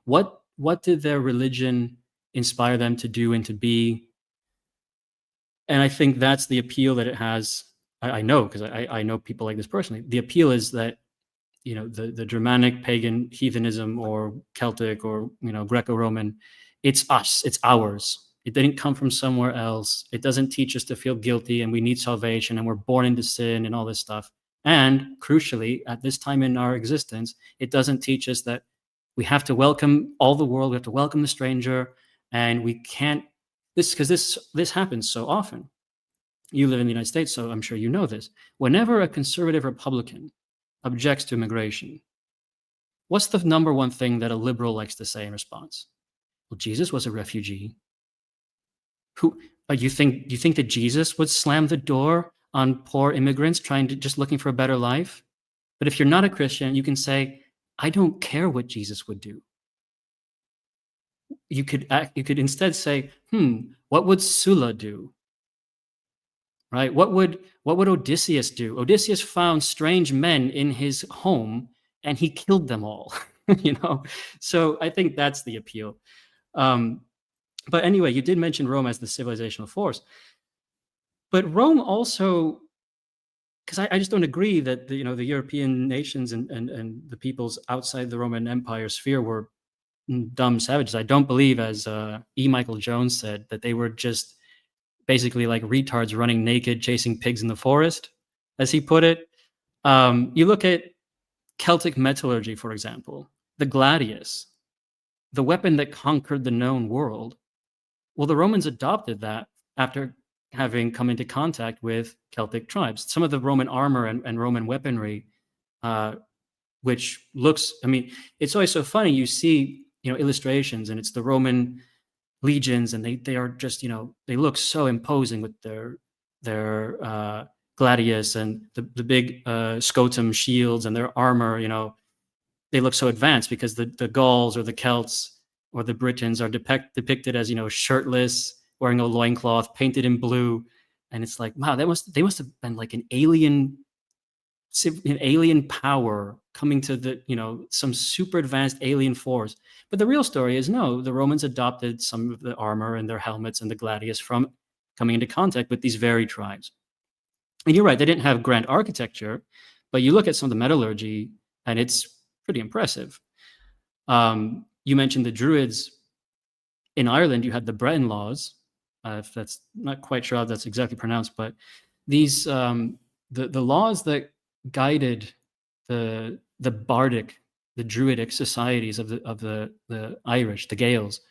what did their religion inspire them to do and to be. And I think that's the appeal that it has. I know, because I know people like this personally. The appeal is that, the Germanic pagan heathenism, or Celtic, or Greco-Roman, it's us, it's ours. It didn't come from somewhere else. It doesn't teach us to feel guilty and we need salvation and we're born into sin and all this stuff. And crucially, at this time in our existence, it doesn't teach us that we have to welcome all the world, we have to welcome the stranger, and we can't, because this happens so often. You live in the United States, so I'm sure you know this. Whenever a conservative Republican objects to immigration, what's the number one thing that a liberal likes to say in response? Well, Jesus was a refugee. Who you think that Jesus would slam the door on poor immigrants just looking for a better life? But if you're not a Christian, you can say, I don't care what Jesus would do. You could instead say, what would Sulla do? Right? What would Odysseus do? Odysseus found strange men in his home and he killed them all. So I think that's the appeal. But anyway, you did mention Rome as the civilizational force. But Rome also, because I just don't agree that the European nations and the peoples outside the Roman Empire sphere were dumb savages. I don't believe, as E. Michael Jones said, that they were just basically like retards running naked, chasing pigs in the forest, as he put it. You look at Celtic metallurgy, for example, the gladius, the weapon that conquered the known world. Well, the Romans adopted that after having come into contact with Celtic tribes. Some of the Roman armor and Roman weaponry, which looks, it's always so funny. You see, illustrations, and it's the Roman legions, and they are just, they look so imposing with their gladius and the big scotum shields and their armor. They look so advanced because the Gauls or the Celts or the Britons are depicted as, shirtless, wearing a loincloth, painted in blue. And it's like, wow, they must have been like an alien power coming to some super advanced alien force. But the real story is, no, the Romans adopted some of the armor and their helmets and the gladius from coming into contact with these very tribes. And you're right, they didn't have grand architecture, but you look at some of the metallurgy and it's pretty impressive. You mentioned the Druids. In Ireland, you had the Breton laws. If that's not quite sure how that's exactly pronounced, but these the laws that guided the bardic, the druidic societies of the Irish, the Gaels.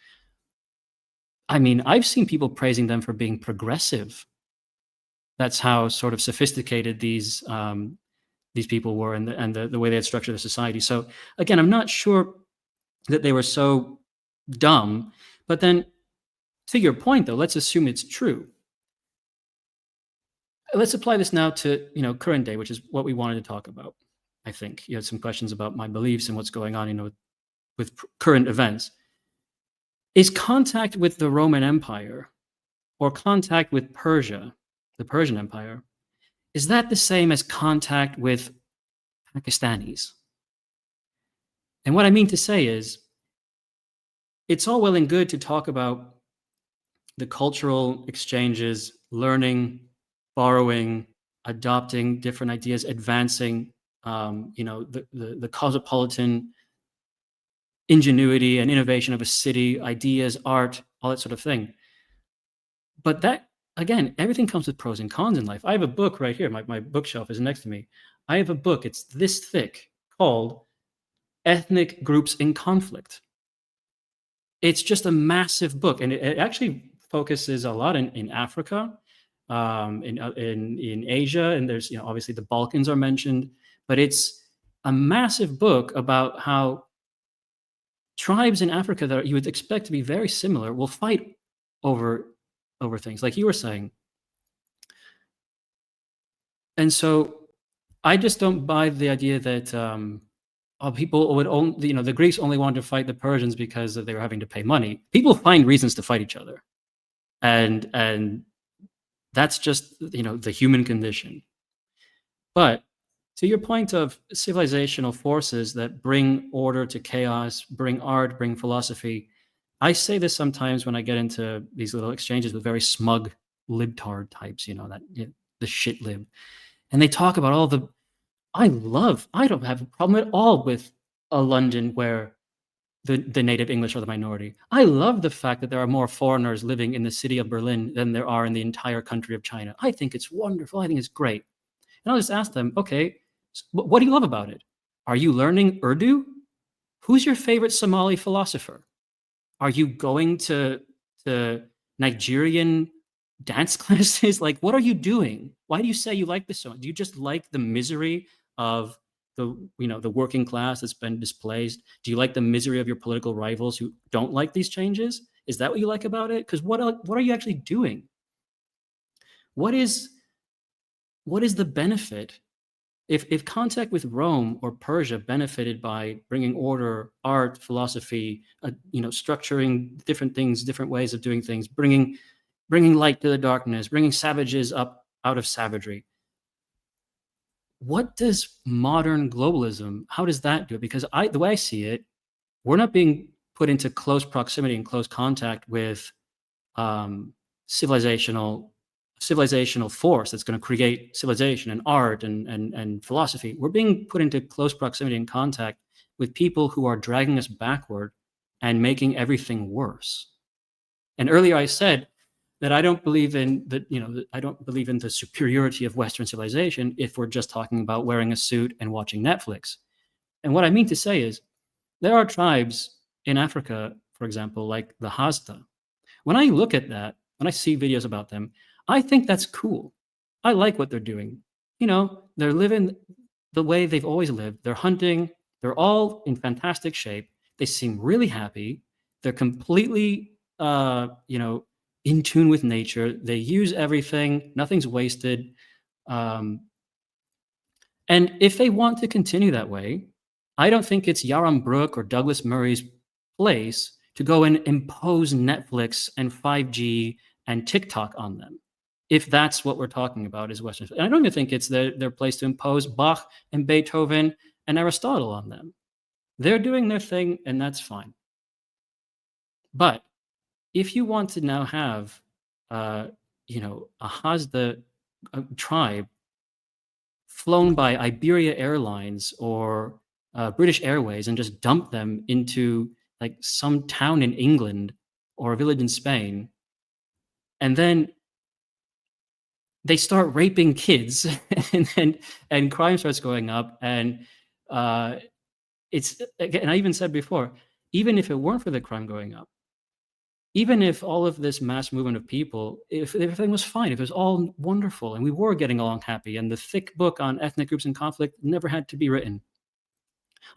I've seen people praising them for being progressive. That's how sort of sophisticated these people were, and the way they had structured the society. So again, I'm not sure that they were so dumb. But then, to your point, though, let's assume it's true. Let's apply this now to current day, which is what we wanted to talk about. I think you had some questions about my beliefs and what's going on, with current events. Is contact with the Roman Empire or contact with Persia, the Persian Empire, is that the same as contact with Pakistanis? And what I mean to say is, it's all well and good to talk about the cultural exchanges, learning, borrowing, adopting different ideas, advancing, the cosmopolitan ingenuity and innovation of a city, ideas, art, all that sort of thing. But that, again, everything comes with pros and cons in life. I have a book right here. My bookshelf is next to me. I have a book. It's this thick, called Ethnic Groups in Conflict. It's just a massive book, and it actually focuses a lot in Africa, in Asia, and there's obviously the Balkans are mentioned, but it's a massive book about how tribes in Africa that you would expect to be very similar will fight over things, like you were saying. And so I just don't buy the idea that people would only, the Greeks only wanted to fight the Persians because they were having to pay money. People find reasons to fight each other, and that's just the human condition. But to your point of civilizational forces that bring order to chaos, bring art, bring philosophy, I say this sometimes when I get into these little exchanges with very smug libtard types, the shit lib, and they talk about all the. I don't have a problem at all with a London where the native English are the minority. I love the fact that there are more foreigners living in the city of Berlin than there are in the entire country of China. I think it's wonderful. I think it's great. And I'll just ask them, okay, what do you love about it? Are you learning Urdu? Who's your favorite Somali philosopher? Are you going to Nigerian dance classes? Like, what are you doing? Why do you say you like this so much? Do you just like the misery of the working class that's been displaced? Do you like the misery of your political rivals who don't like these changes? Is that what you like about it? Because what are you actually doing? What is the benefit if contact with Rome or Persia benefited by bringing order, art, philosophy, structuring different things, different ways of doing things, bringing light to the darkness, bringing savages up out of savagery, what does modern globalism? How does that do it? Because the way I see it, we're not being put into close proximity and close contact with um, civilizational force that's going to create civilization and art and philosophy. We're being put into close proximity and contact with people who are dragging us backward and making everything worse. And earlier I said that I don't believe in the superiority of Western civilization if we're just talking about wearing a suit and watching Netflix. And what I mean to say is there are tribes in Africa, for example, like the Hasda. When I look at that, when I see videos about them, I think that's cool. I like what they're doing. They're living the way they've always lived. They're hunting. They're all in fantastic shape. They seem really happy. They're completely, in tune with nature. They use everything. Nothing's wasted. Um, and if they want to continue that way, I don't think it's Yaron Brook or Douglas Murray's place to go and impose Netflix and 5G and TikTok on them. If that's what we're talking about is Western. And I don't even think it's their place to impose Bach and Beethoven and Aristotle on them. They're doing their thing, and that's fine. But if you want to now have, a Hasda tribe flown by Iberia Airlines or British Airways and just dump them into like some town in England or a village in Spain, and then they start raping kids, and crime starts going up, and it's and I even said before, even if it weren't for the crime going up, even if all of this mass movement of people, if everything was fine, if it was all wonderful and we were getting along happy and the thick book on ethnic groups in conflict never had to be written,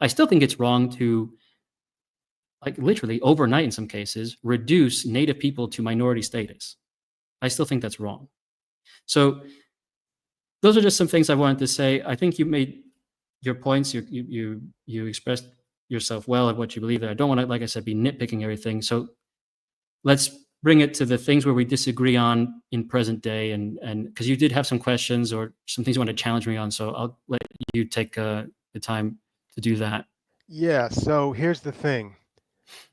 I still think it's wrong to, like literally overnight in some cases, reduce Native people to minority status. I still think that's wrong. So those are just some things I wanted to say. I think you made your points. You expressed yourself well of what you believe. I don't want to, like I said, be nitpicking everything. So let's bring it to the things where we disagree on in present day, and because you did have some questions or some things you want to challenge me on. So I'll let you take the time to do that. Yeah, so here's the thing.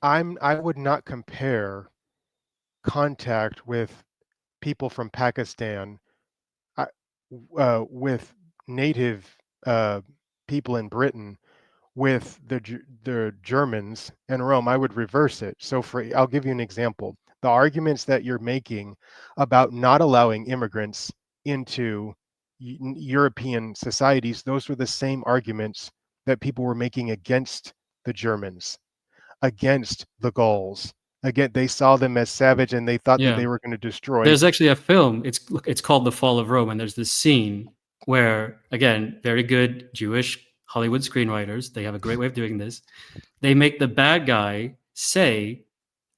I would not compare contact with people from Pakistan I- with native people in Britain with the Germans in Rome. I would reverse it. So I'll give you an example. The arguments that you're making about not allowing immigrants into European societies, those were the same arguments that people were making against the Germans, against the Gauls. Again, they saw them as savage and they thought that Yeah. they were going to destroy. There's actually a film. It's called The Fall of Rome, and there's this scene where, again, very good Jewish Hollywood screenwriters, they have a great way of doing this. They make the bad guy say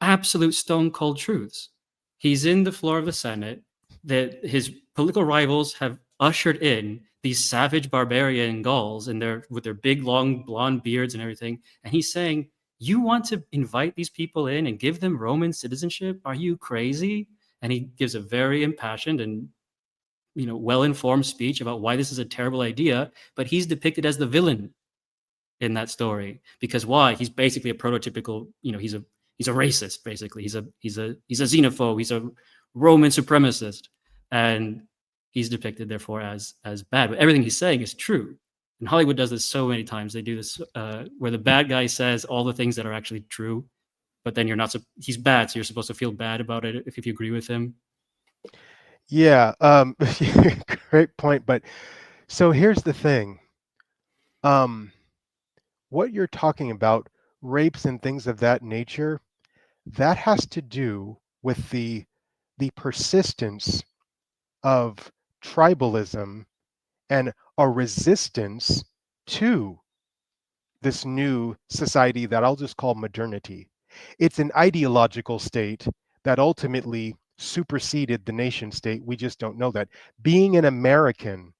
absolute stone cold truths. He's in the floor of the Senate that his political rivals have ushered in these savage barbarian Gauls with their big long blonde beards and everything, and he's saying, "You want to invite these people in and give them Roman citizenship? Are you crazy?" And he gives a very impassioned and well-informed speech about why this is a terrible idea, but he's depicted as the villain in that story because why? He's basically a prototypical, he's a racist, basically. He's a xenophobe. He's a Roman supremacist, and he's depicted therefore as bad. But everything he's saying is true. And Hollywood does this so many times. They do this where the bad guy says all the things that are actually true, but then you're not. He's bad, so you're supposed to feel bad about it if you agree with him. Yeah, great point. But so here's the thing. What you're talking about, rapes and things of that nature, that has to do with the persistence of tribalism and a resistance to this new society that I'll just call modernity. It's an ideological state that ultimately superseded the nation state. We just don't know that. Being an American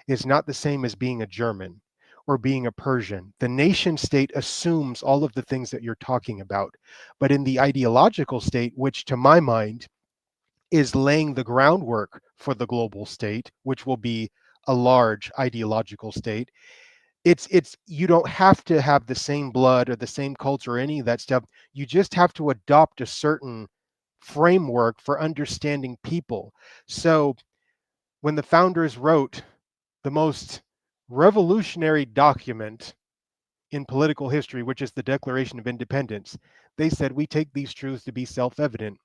is not the same as being a German or being a Persian. The nation state assumes all of the things that you're talking about. But in the ideological state, which to my mind is laying the groundwork for the global state, which will be a large ideological state, it's you don't have to have the same blood or the same culture or any of that stuff. You just have to adopt a certain framework for understanding people. So when the founders wrote the most revolutionary document in political history, which is the Declaration of Independence, they said we take these truths to be self-evident,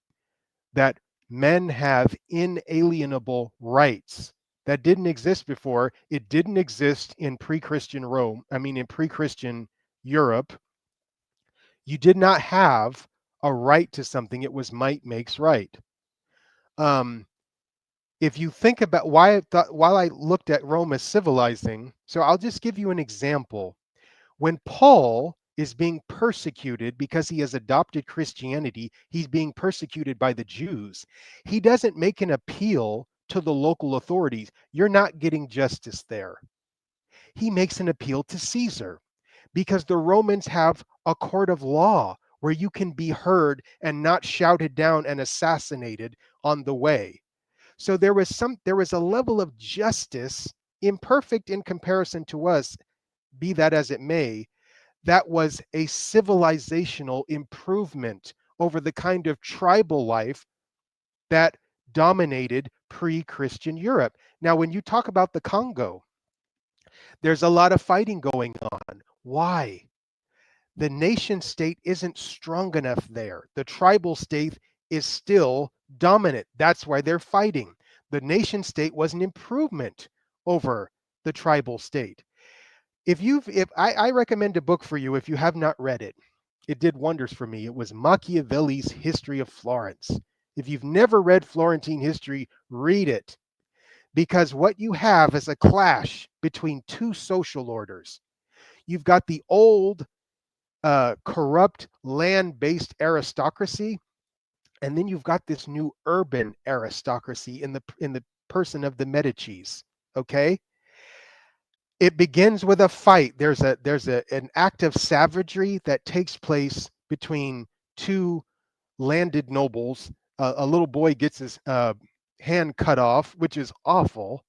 that men have inalienable rights that didn't exist before. It didn't exist in pre-Christian Rome. I mean, in pre-Christian Europe, you did not have a right to something. It was might makes right. Um, if you think about why I thought, while I looked at Rome as civilizing, so I'll just give you an example. When Paul is being persecuted because he has adopted Christianity, he's being persecuted by the Jews. He doesn't make an appeal to the local authorities. You're not getting justice there. He makes an appeal to Caesar because the Romans have a court of law where you can be heard and not shouted down and assassinated on the way. So there was a level of justice, imperfect in comparison to us, be that as it may, that was a civilizational improvement over the kind of tribal life that dominated pre-Christian Europe. Now, when you talk about the Congo, there's a lot of fighting going on. Why? The nation state isn't strong enough there. The tribal state is still dominant. That's why they're fighting. The nation state was an improvement over the tribal state. If I recommend a book for you if you have not read it. It did wonders for me. It was Machiavelli's History of Florence. If you've never read Florentine history, read it, because what you have is a clash between two social orders. You've got the old corrupt land-based aristocracy, and then you've got this new urban aristocracy in the person of the Medicis. Okay, it begins with a fight. There's an act of savagery that takes place between two landed nobles. A little boy gets his hand cut off, which is awful,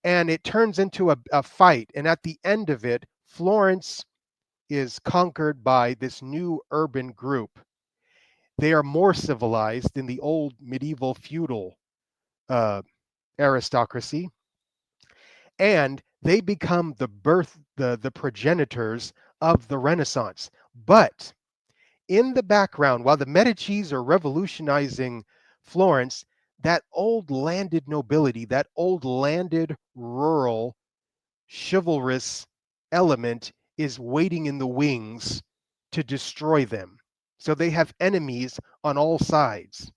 and it turns into a fight. And at the end of it, Florence is conquered by this new urban group. They are more civilized than the old medieval feudal uh, aristocracy, and they become the progenitors of the Renaissance. But in the background, while the Medicis are revolutionizing Florence, that old landed nobility, that old landed rural chivalrous element is waiting in the wings to destroy them. So they have enemies on all sides.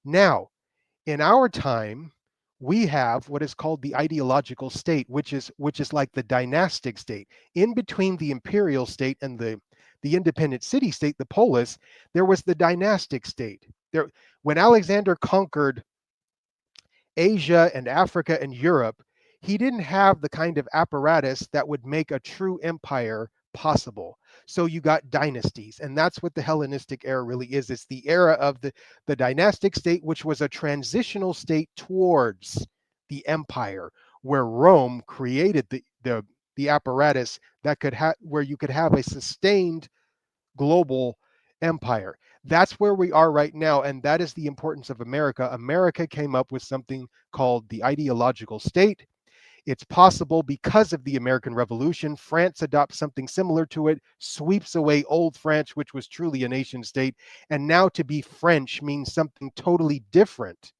Now, in our time, we have what is called the ideological state, which is like the dynastic state. In between the imperial state and the independent city state, the polis, there was the dynastic state. There, when Alexander conquered Asia and Africa and Europe, he didn't have the kind of apparatus that would make a true empire possible. So you got dynasties, and that's what the Hellenistic era really is. It's the era of the dynastic state, which was a transitional state towards the empire, where Rome created the apparatus that could have where you could have a sustained global empire. That's where we are right now, and that is the importance of America. America came up with something called the ideological state. It's possible because of the American Revolution. France adopts something similar to it, sweeps away old France, which was truly a nation state. And now to be French means something totally different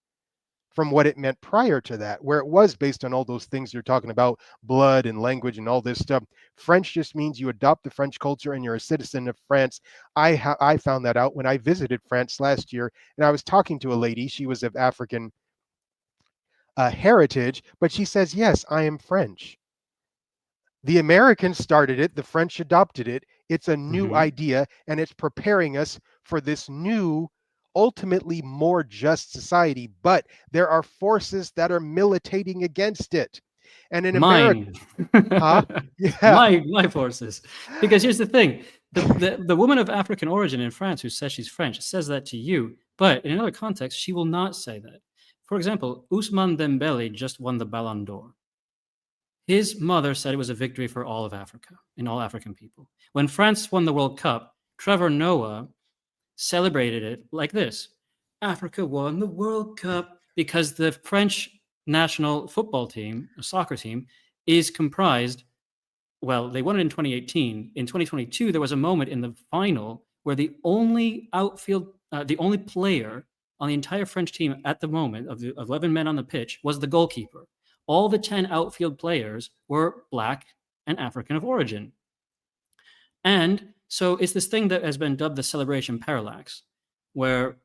from what it meant prior to that, where it was based on all those things you're talking about, blood and language and all this stuff. French just means you adopt the French culture and you're a citizen of France. I found that out when I visited France last year, and I was talking to a lady. She was of African heritage, but she says, "Yes, I am French." The Americans started it, the French adopted it. It's a new Hmm. idea, and it's preparing us for this new, ultimately more just society. But there are forces that are militating against it. And in America, Mine. huh? Yeah. My forces. Because here's the thing: the woman of African origin in France who says she's French says that to you, but in another context, she will not say that. For example, Ousmane Dembele just won the Ballon d'Or. His mother said it was a victory for all of Africa and all African people. When France won the World Cup, Trevor Noah celebrated it like this: Africa won the World Cup, because the French national football team, a soccer team, is comprised, well, they won it in 2018. In 2022, there was a moment in the final where the only player on the entire French team at the moment of the 11 men on the pitch was the goalkeeper. All the 10 outfield players were Black and African of origin. And so it's this thing that has been dubbed the celebration parallax, where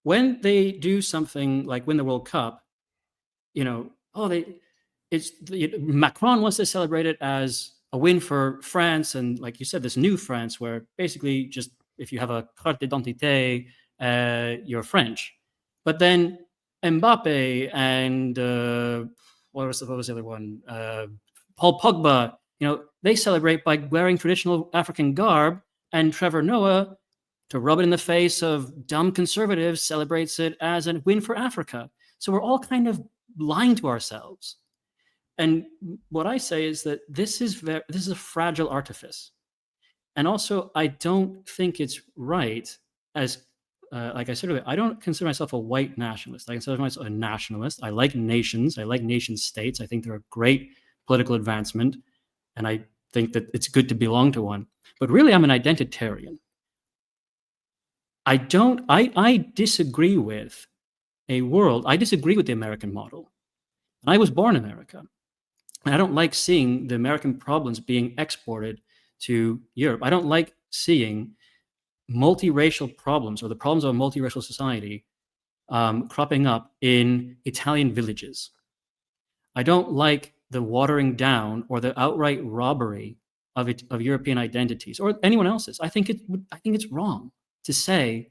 when they do something like win the World Cup, Macron wants to celebrate it as a win for France, and like you said, this new France where basically just if you have a carte d'identité, you're French. But then Mbappe and what was the other one? Paul Pogba, they celebrate by wearing traditional African garb, and Trevor Noah, to rub it in the face of dumb conservatives, celebrates it as a win for Africa. So we're all kind of lying to ourselves. And what I say is that this is a fragile artifice. And also, I don't think it's right, as like I said earlier, I don't consider myself a white nationalist. I consider myself a nationalist. I like nations. I like nation states. I think they're a great political advancement, and I think that it's good to belong to one. But really, I'm an identitarian. I disagree with I disagree with the American model. And I was born in America. And I don't like seeing the American problems being exported to Europe. I don't like seeing multiracial problems or the problems of a multiracial society cropping up in Italian villages. I don't like the watering down or the outright robbery of European identities or anyone else's. I think it's wrong to say,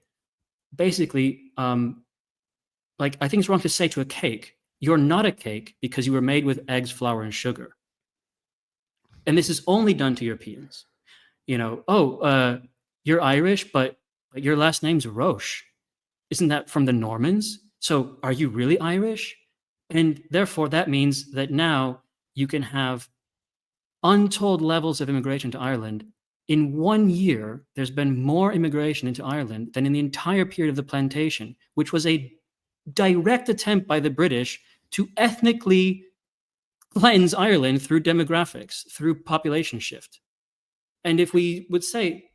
basically, I think it's wrong to say to a cake, you're not a cake because you were made with eggs, flour, and sugar. And this is only done to Europeans. You're Irish, but your last name's Roche. Isn't that from the Normans? So are you really Irish? And therefore, that means that now you can have untold levels of immigration to Ireland. In 1 year, there's been more immigration into Ireland than in the entire period of the plantation, which was a direct attempt by the British to ethnically cleanse Ireland through demographics, through population shift. And if we would say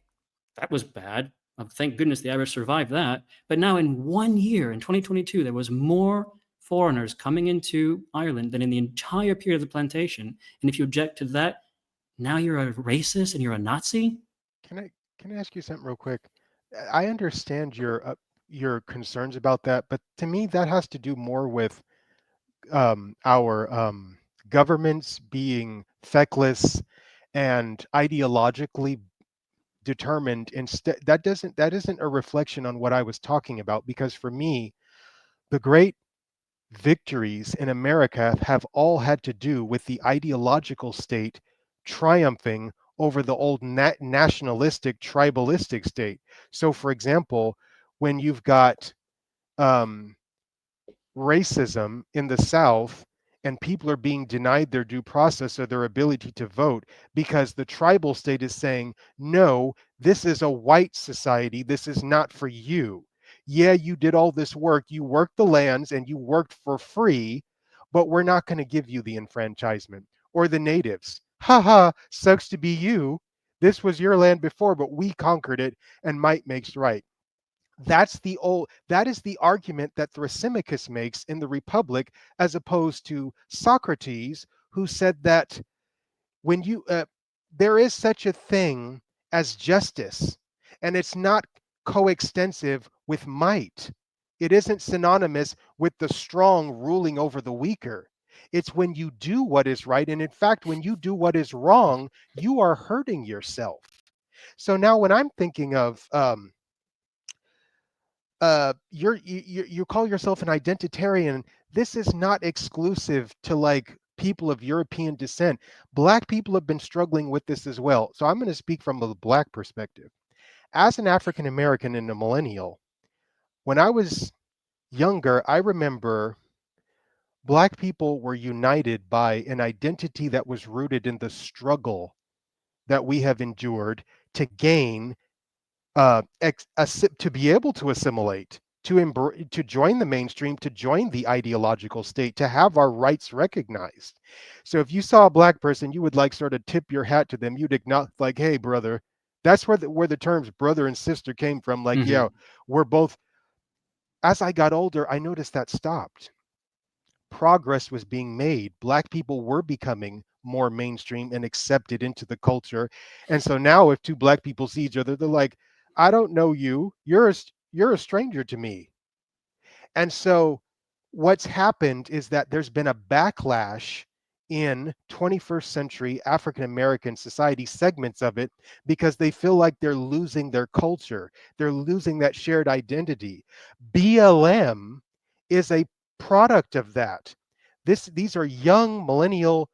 that was bad, thank goodness the Irish survived that. But now in 1 year, in 2022, there was more foreigners coming into Ireland than in the entire period of the plantation. And if you object to that, now you're a racist and you're a Nazi? Can I ask you something real quick? I understand your concerns about that, but to me that has to do more with our governments being feckless and ideologically determined. Instead, that isn't a reflection on what I was talking about, because for me, the great victories in America have all had to do with the ideological state triumphing over the old nationalistic, tribalistic state. So, for example, when you've got um, racism in the South and people are being denied their due process or their ability to vote because the tribal state is saying, no, this is a white society. This is not for you. Yeah, you did all this work. You worked the lands and you worked for free, but we're not going to give you the enfranchisement. Or the natives. Ha ha, sucks to be you. This was your land before, but we conquered it, and might makes right. That is the argument that Thrasymachus makes in the Republic, as opposed to Socrates, who said that when you there is such a thing as justice, and it's not coextensive with might. It isn't synonymous with the strong ruling over the weaker. It's when you do what is right, and in fact, when you do what is wrong, you are hurting yourself. So now, when I'm thinking of you call yourself an identitarian. This is not exclusive to like people of European descent. Black people have been struggling with this as well. So I'm going to speak from a black perspective. As an African American and a millennial, when I was younger, I remember black people were united by an identity that was rooted in the struggle that we have endured to gain to be able to assimilate, to join the mainstream, to join the ideological state, to have our rights recognized. So if you saw a black person, you would like sort of tip your hat to them. You'd acknowledge, like, "Hey, brother." That's where the terms brother and sister came from. Like, yeah, Hmm. we're both. As I got older, I noticed that stopped. Progress was being made. Black people were becoming more mainstream and accepted into the culture. And so now if two black people see each other, they're like, I don't know you. You're a stranger to me. And so what's happened is that there's been a backlash in 21st century African American society, segments of it, because they feel like they're losing their culture. They're losing that shared identity. BLM is a product of that. These are young millennial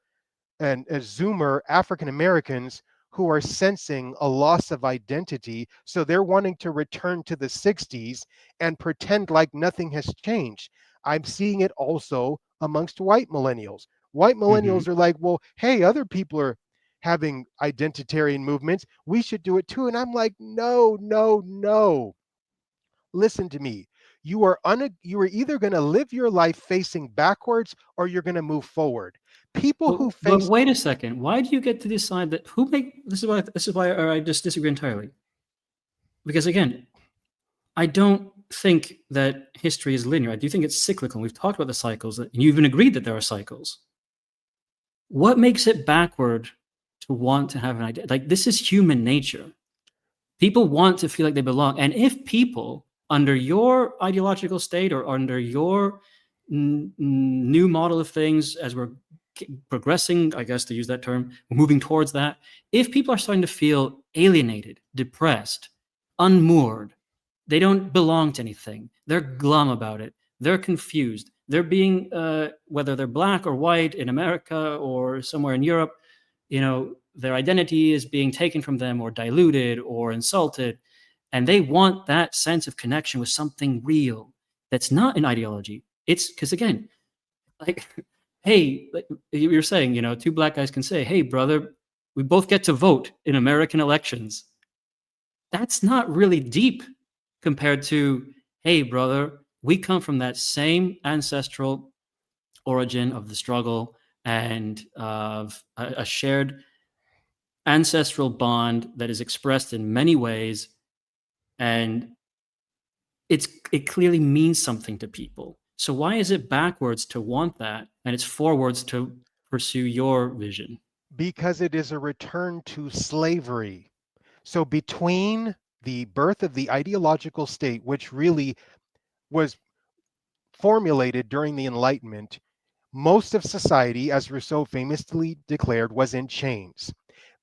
and Zoomer African Americans who are sensing a loss of identity. So they're wanting to return to the 60s and pretend like nothing has changed. I'm seeing it also amongst white millennials. White millennials Hmm. are like, well, hey, other people are having identitarian movements. We should do it too. And I'm like, no, no, no. Listen to me. You are either going to live your life facing backwards or you're going to move forward. People who But face wait a second. Why do you get to decide that? Who make this is why I just disagree entirely. Because again, I don't think that history is linear. I do think it's cyclical. We've talked about the cycles, and you even agreed that there are cycles. What makes it backward to want to have an idea? Like, this is human nature. People want to feel like they belong. And if people, under your ideological state or under your new model of things, as we're progressing, I guess to use that term, moving towards that, if people are starting to feel alienated, depressed, unmoored, they don't belong to anything, they're glum about it, they're confused, they're being, whether they're black or white in America or somewhere in Europe, their identity is being taken from them or diluted or insulted, and they want that sense of connection with something real that's not an ideology. It's because, again, like, hey, like you're saying, two black guys can say, hey, brother, we both get to vote in American elections. That's not really deep compared to, hey, brother, we come from that same ancestral origin of the struggle and of a shared ancestral bond that is expressed in many ways, and it clearly means something to people. So why is it backwards to want that, and it's forwards to pursue your vision? because it is a return to slavery. So between the birth of the ideological state, which really was formulated during the Enlightenment, most of society, as Rousseau famously declared, was in chains.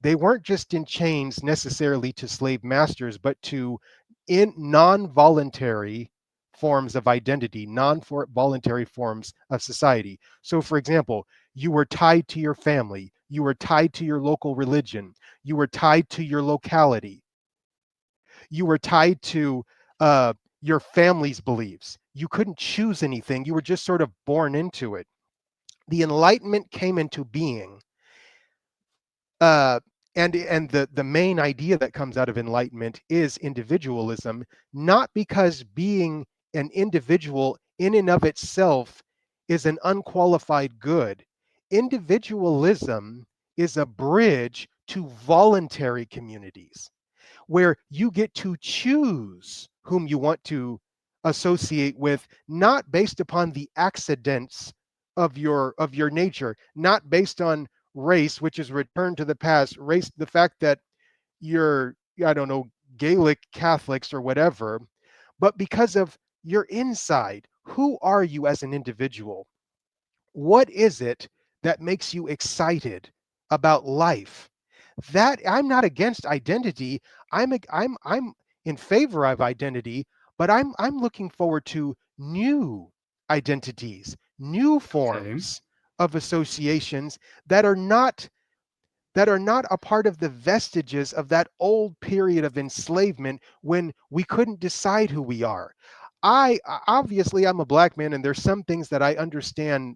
They weren't just in chains necessarily to slave masters, but to in non-voluntary forms of identity, non-voluntary forms of society. So, for example, you were tied to your family, you were tied to your local religion, you were tied to your locality, you were tied to your family's beliefs. You couldn't choose anything, you were just sort of born into it. The Enlightenment came into being, uh, and the main idea that comes out of Enlightenment is individualism, not because being an individual in and of itself is an unqualified good. Individualism is a bridge to voluntary communities where you get to choose whom you want to associate with, not based upon the accidents of your nature, not based on race, which is returned to the past, race, the fact that you're, I don't know, Gaelic Catholics or whatever, but because of your inside. Who are you as an individual? What is it that makes you excited about life? That I'm not against identity. I'm in favor of identity, but I'm looking forward to new identities, new Okay. forms of associations that are not a part of the vestiges of that old period of enslavement when we couldn't decide who we are. I obviously I'm a black man and there's some things that I understand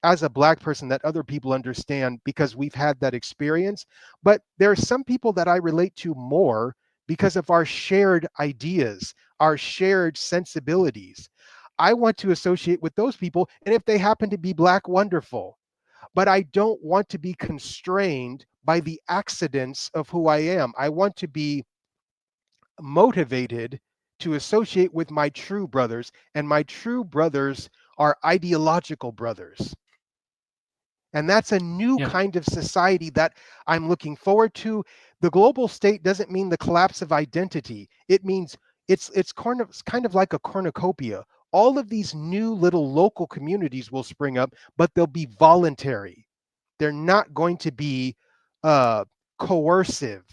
as a black person that other people understand because we've had that experience. But there are some people that I relate to more because of our shared ideas, our shared sensibilities. I want to associate with those people. And if they happen to be black, wonderful. But I don't want to be constrained by the accidents of who I am. I want to be motivated to associate with my true brothers, and my true brothers are ideological brothers. And that's a new Yeah. kind of society that I'm looking forward to. The global state doesn't mean the collapse of identity. It means it's kind of like a cornucopia. All of these new little local communities will spring up, but they'll be voluntary. They're not going to be uh, coercive.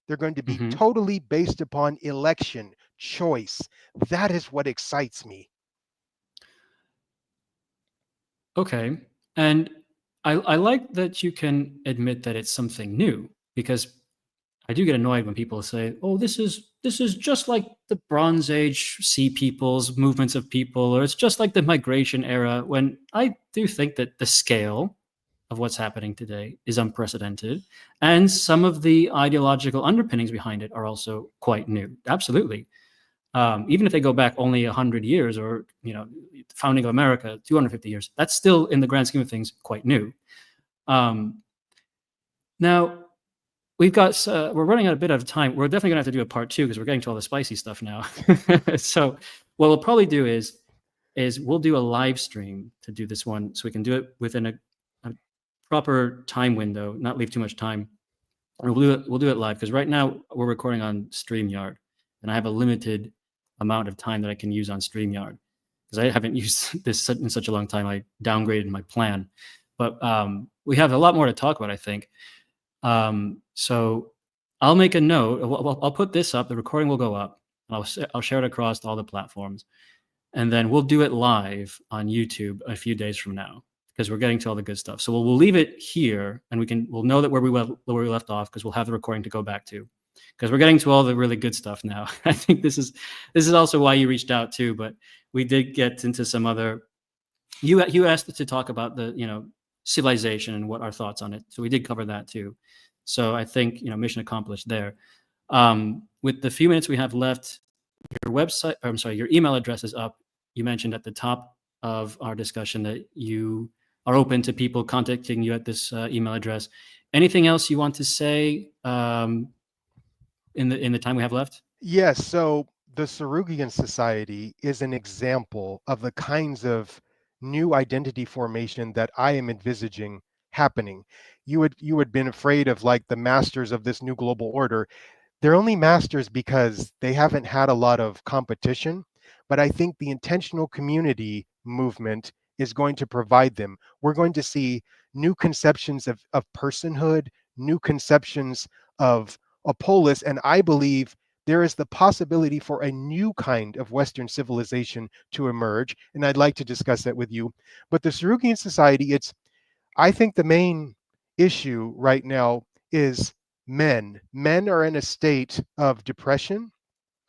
They're going to be Hmm. totally based upon election, choice. That is what excites me. Okay. And I like that you can admit that it's something new, because I do get annoyed when people say, "Oh, this is just like the Bronze Age sea peoples, movements of people, or it's just like the migration era." When I do think that the scale of what's happening today is unprecedented, and some of the ideological underpinnings behind it are also quite new. Absolutely. Even if they go back only 100 years, or founding of America, 250 years, that's still, in the grand scheme of things, quite new. Um, Now, we're running out a bit of time. We're definitely gonna have to do a part two because we're getting to all the spicy stuff now. So what we'll probably do is we'll do a live stream to do this one, so we can do it within a proper time window, not leave too much time. And we'll do it live, because right now we're recording on StreamYard, and I have a limited amount of time that I can use on StreamYard because I haven't used this in such a long time. I downgraded my plan, but we have a lot more to talk about, I think. So I'll make a note. I'll put this up. The recording will go up. And I'll share it across all the platforms, and then we'll do it live on YouTube a few days from now, because we're getting to all the good stuff. So we'll leave it here, and we'll know that where we left off, because we'll have the recording to go back to, because we're getting to all the really good stuff now. I think this is also why you reached out too. But we did get into some other. You asked to talk about the civilization and what our thoughts on it. So we did cover that too. So I think mission accomplished there. With the few minutes we have left, your website, or I'm sorry, your email address is up. You mentioned at the top of our discussion that you are open to people contacting you at this email address. Anything else you want to say in the time we have left? Yes, so the Sarugian Society is an example of the kinds of new identity formation that I am envisaging happening. You had been afraid of like the masters of this new global order. They're only masters because they haven't had a lot of competition, but I think the intentional community movement is going to provide them. We're going to see new conceptions of personhood, new conceptions of a polis, and I believe there is the possibility for a new kind of Western civilization to emerge, and I'd like to discuss that with you. But the Sarugian Society, I think the main issue right now is men. Men are in a state of depression.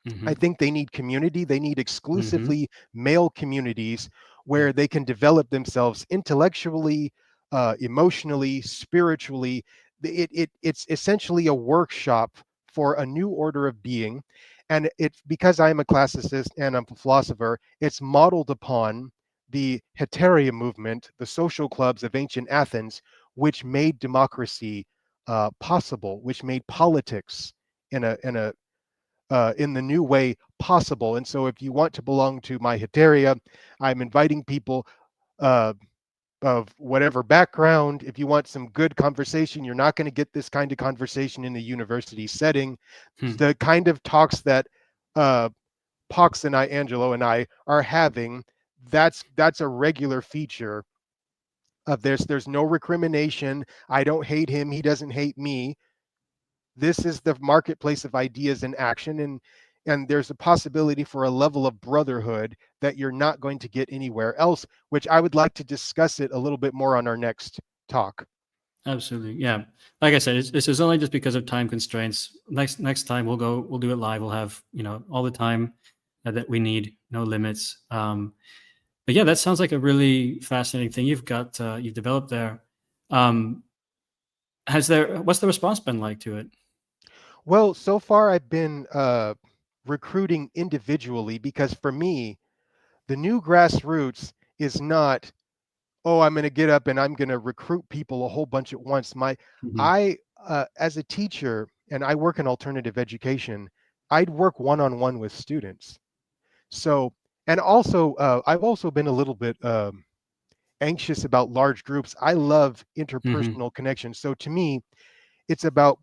I Mm-hmm. think they need community. They need Mm-hmm. exclusively male communities Yeah. where they can develop themselves intellectually, emotionally, spiritually. It's essentially a workshop for a new order of being. And it's because I'm a classicist and I'm a philosopher, it's modeled upon the Heteria movement, the social clubs of ancient Athens, which made democracy possible, which made politics in the new way possible. And so, if you want to belong to my Heteria, I'm inviting people uh, of whatever background. If you want some good conversation, you're not going to get this kind of conversation in the university setting. Hmm. The kind of talks that uh, Pox and I, Angelo and I, are having, that's a regular feature of this. There's no recrimination. I don't hate him. He doesn't hate me. This is the marketplace of ideas in action, and there's a possibility for a level of brotherhood that you're not going to get anywhere else, which I would like to discuss it a little bit more on our next talk. Absolutely. Yeah. Like I said, this is only just because of time constraints. Next time we'll do it live. We'll have, all the time that we need, no limits. But yeah, that sounds like a really fascinating thing you've developed there. Um, what's the response been like to it? Well, so far I've been recruiting individually because for me, the new grassroots is not, oh, I'm going to get up and I'm going to recruit people a whole bunch at once. Mhm. I, as a teacher, and I work in alternative education, I'd work one on one with students. So, and also, I've also been a little bit anxious about large groups. I love Mhm. interpersonal connections. So to me, it's about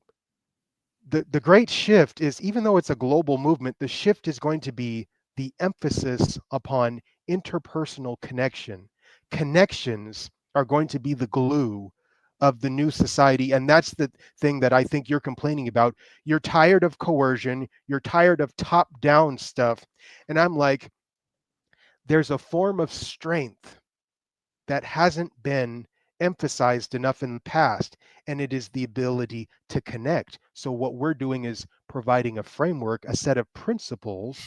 the great shift is, even though it's a global movement, the shift is going to be the emphasis upon interpersonal connection. Connections are going to be the glue of the new society, and that's the thing that I think you're complaining about. You're tired of coercion, you're tired of top down stuff, and I'm like, there's a form of strength that hasn't been emphasized enough in the past, and it is the ability to connect. So, what we're doing is providing a framework, a set of principles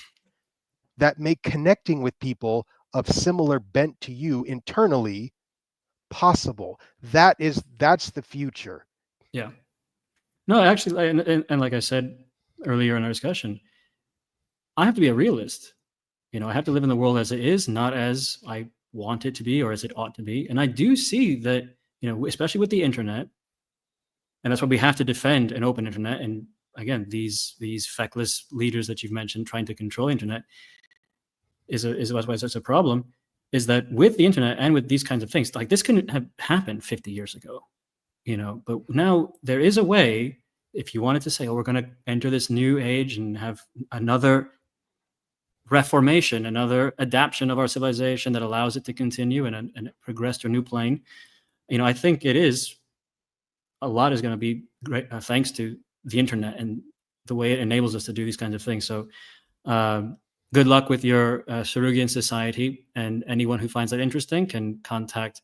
that make connecting with people of similar bent to you internally possible. That's the future. Yeah. No, actually, and like I said earlier in our discussion, I have to be a realist. I have to live in the world as it is, not as I want it to be or as it ought to be. And I do see that, especially with the internet, and that's why we have to defend an open internet. And again, these feckless leaders that you've mentioned trying to control the internet is why it's a problem. Is that with the internet and with these kinds of things, like this couldn't have happened 50 years ago, but now there is a way. If you wanted to say, oh, we're going to enter this new age and have another reformation, another adaptation of our civilization that allows it to continue and progress to a new plane. I think it is a lot is going to be great thanks to the internet and the way it enables us to do these kinds of things. So, good luck with your Sarugian society, and anyone who finds that interesting can contact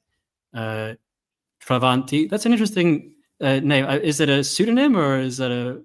uh, Travanti. That's an interesting name. Is it a pseudonym or is it a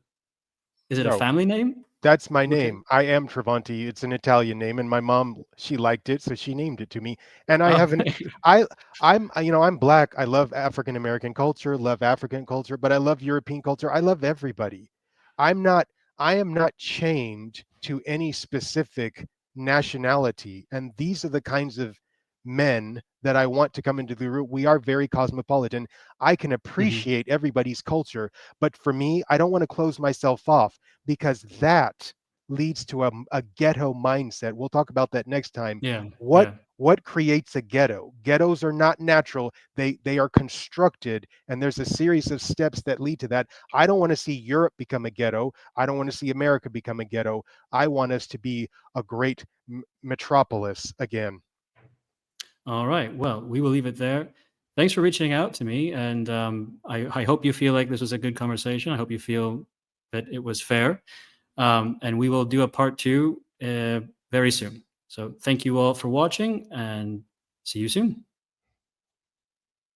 No, family name? that's my Okay. name. I am Travanti. It's an Italian name, and my mom, she liked it, so she named it to me. And I Oh, haven't, I, I'm black. I love African American culture, love African culture, but I love European culture. I love everybody. I'm not, I am not chained to any specific nationality. And these are the kinds of men that I want to come into the room. We are very cosmopolitan. I can mhm. appreciate everybody's culture, but for me, I don't want to close myself off because that leads to a ghetto mindset. We'll talk about that next time. Yeah, What yeah. what creates a ghetto? Ghettos are not natural. They are constructed, and there's a series of steps that lead to that. I don't want to see Europe become a ghetto. I don't want to see America become a ghetto. I want us to be a great metropolis again. All right. Well, we will leave it there. Thanks for reaching out to me, and I hope you feel like this was a good conversation. I hope you feel that it was fair, and we will do a part two very soon. So thank you all for watching, and see you soon.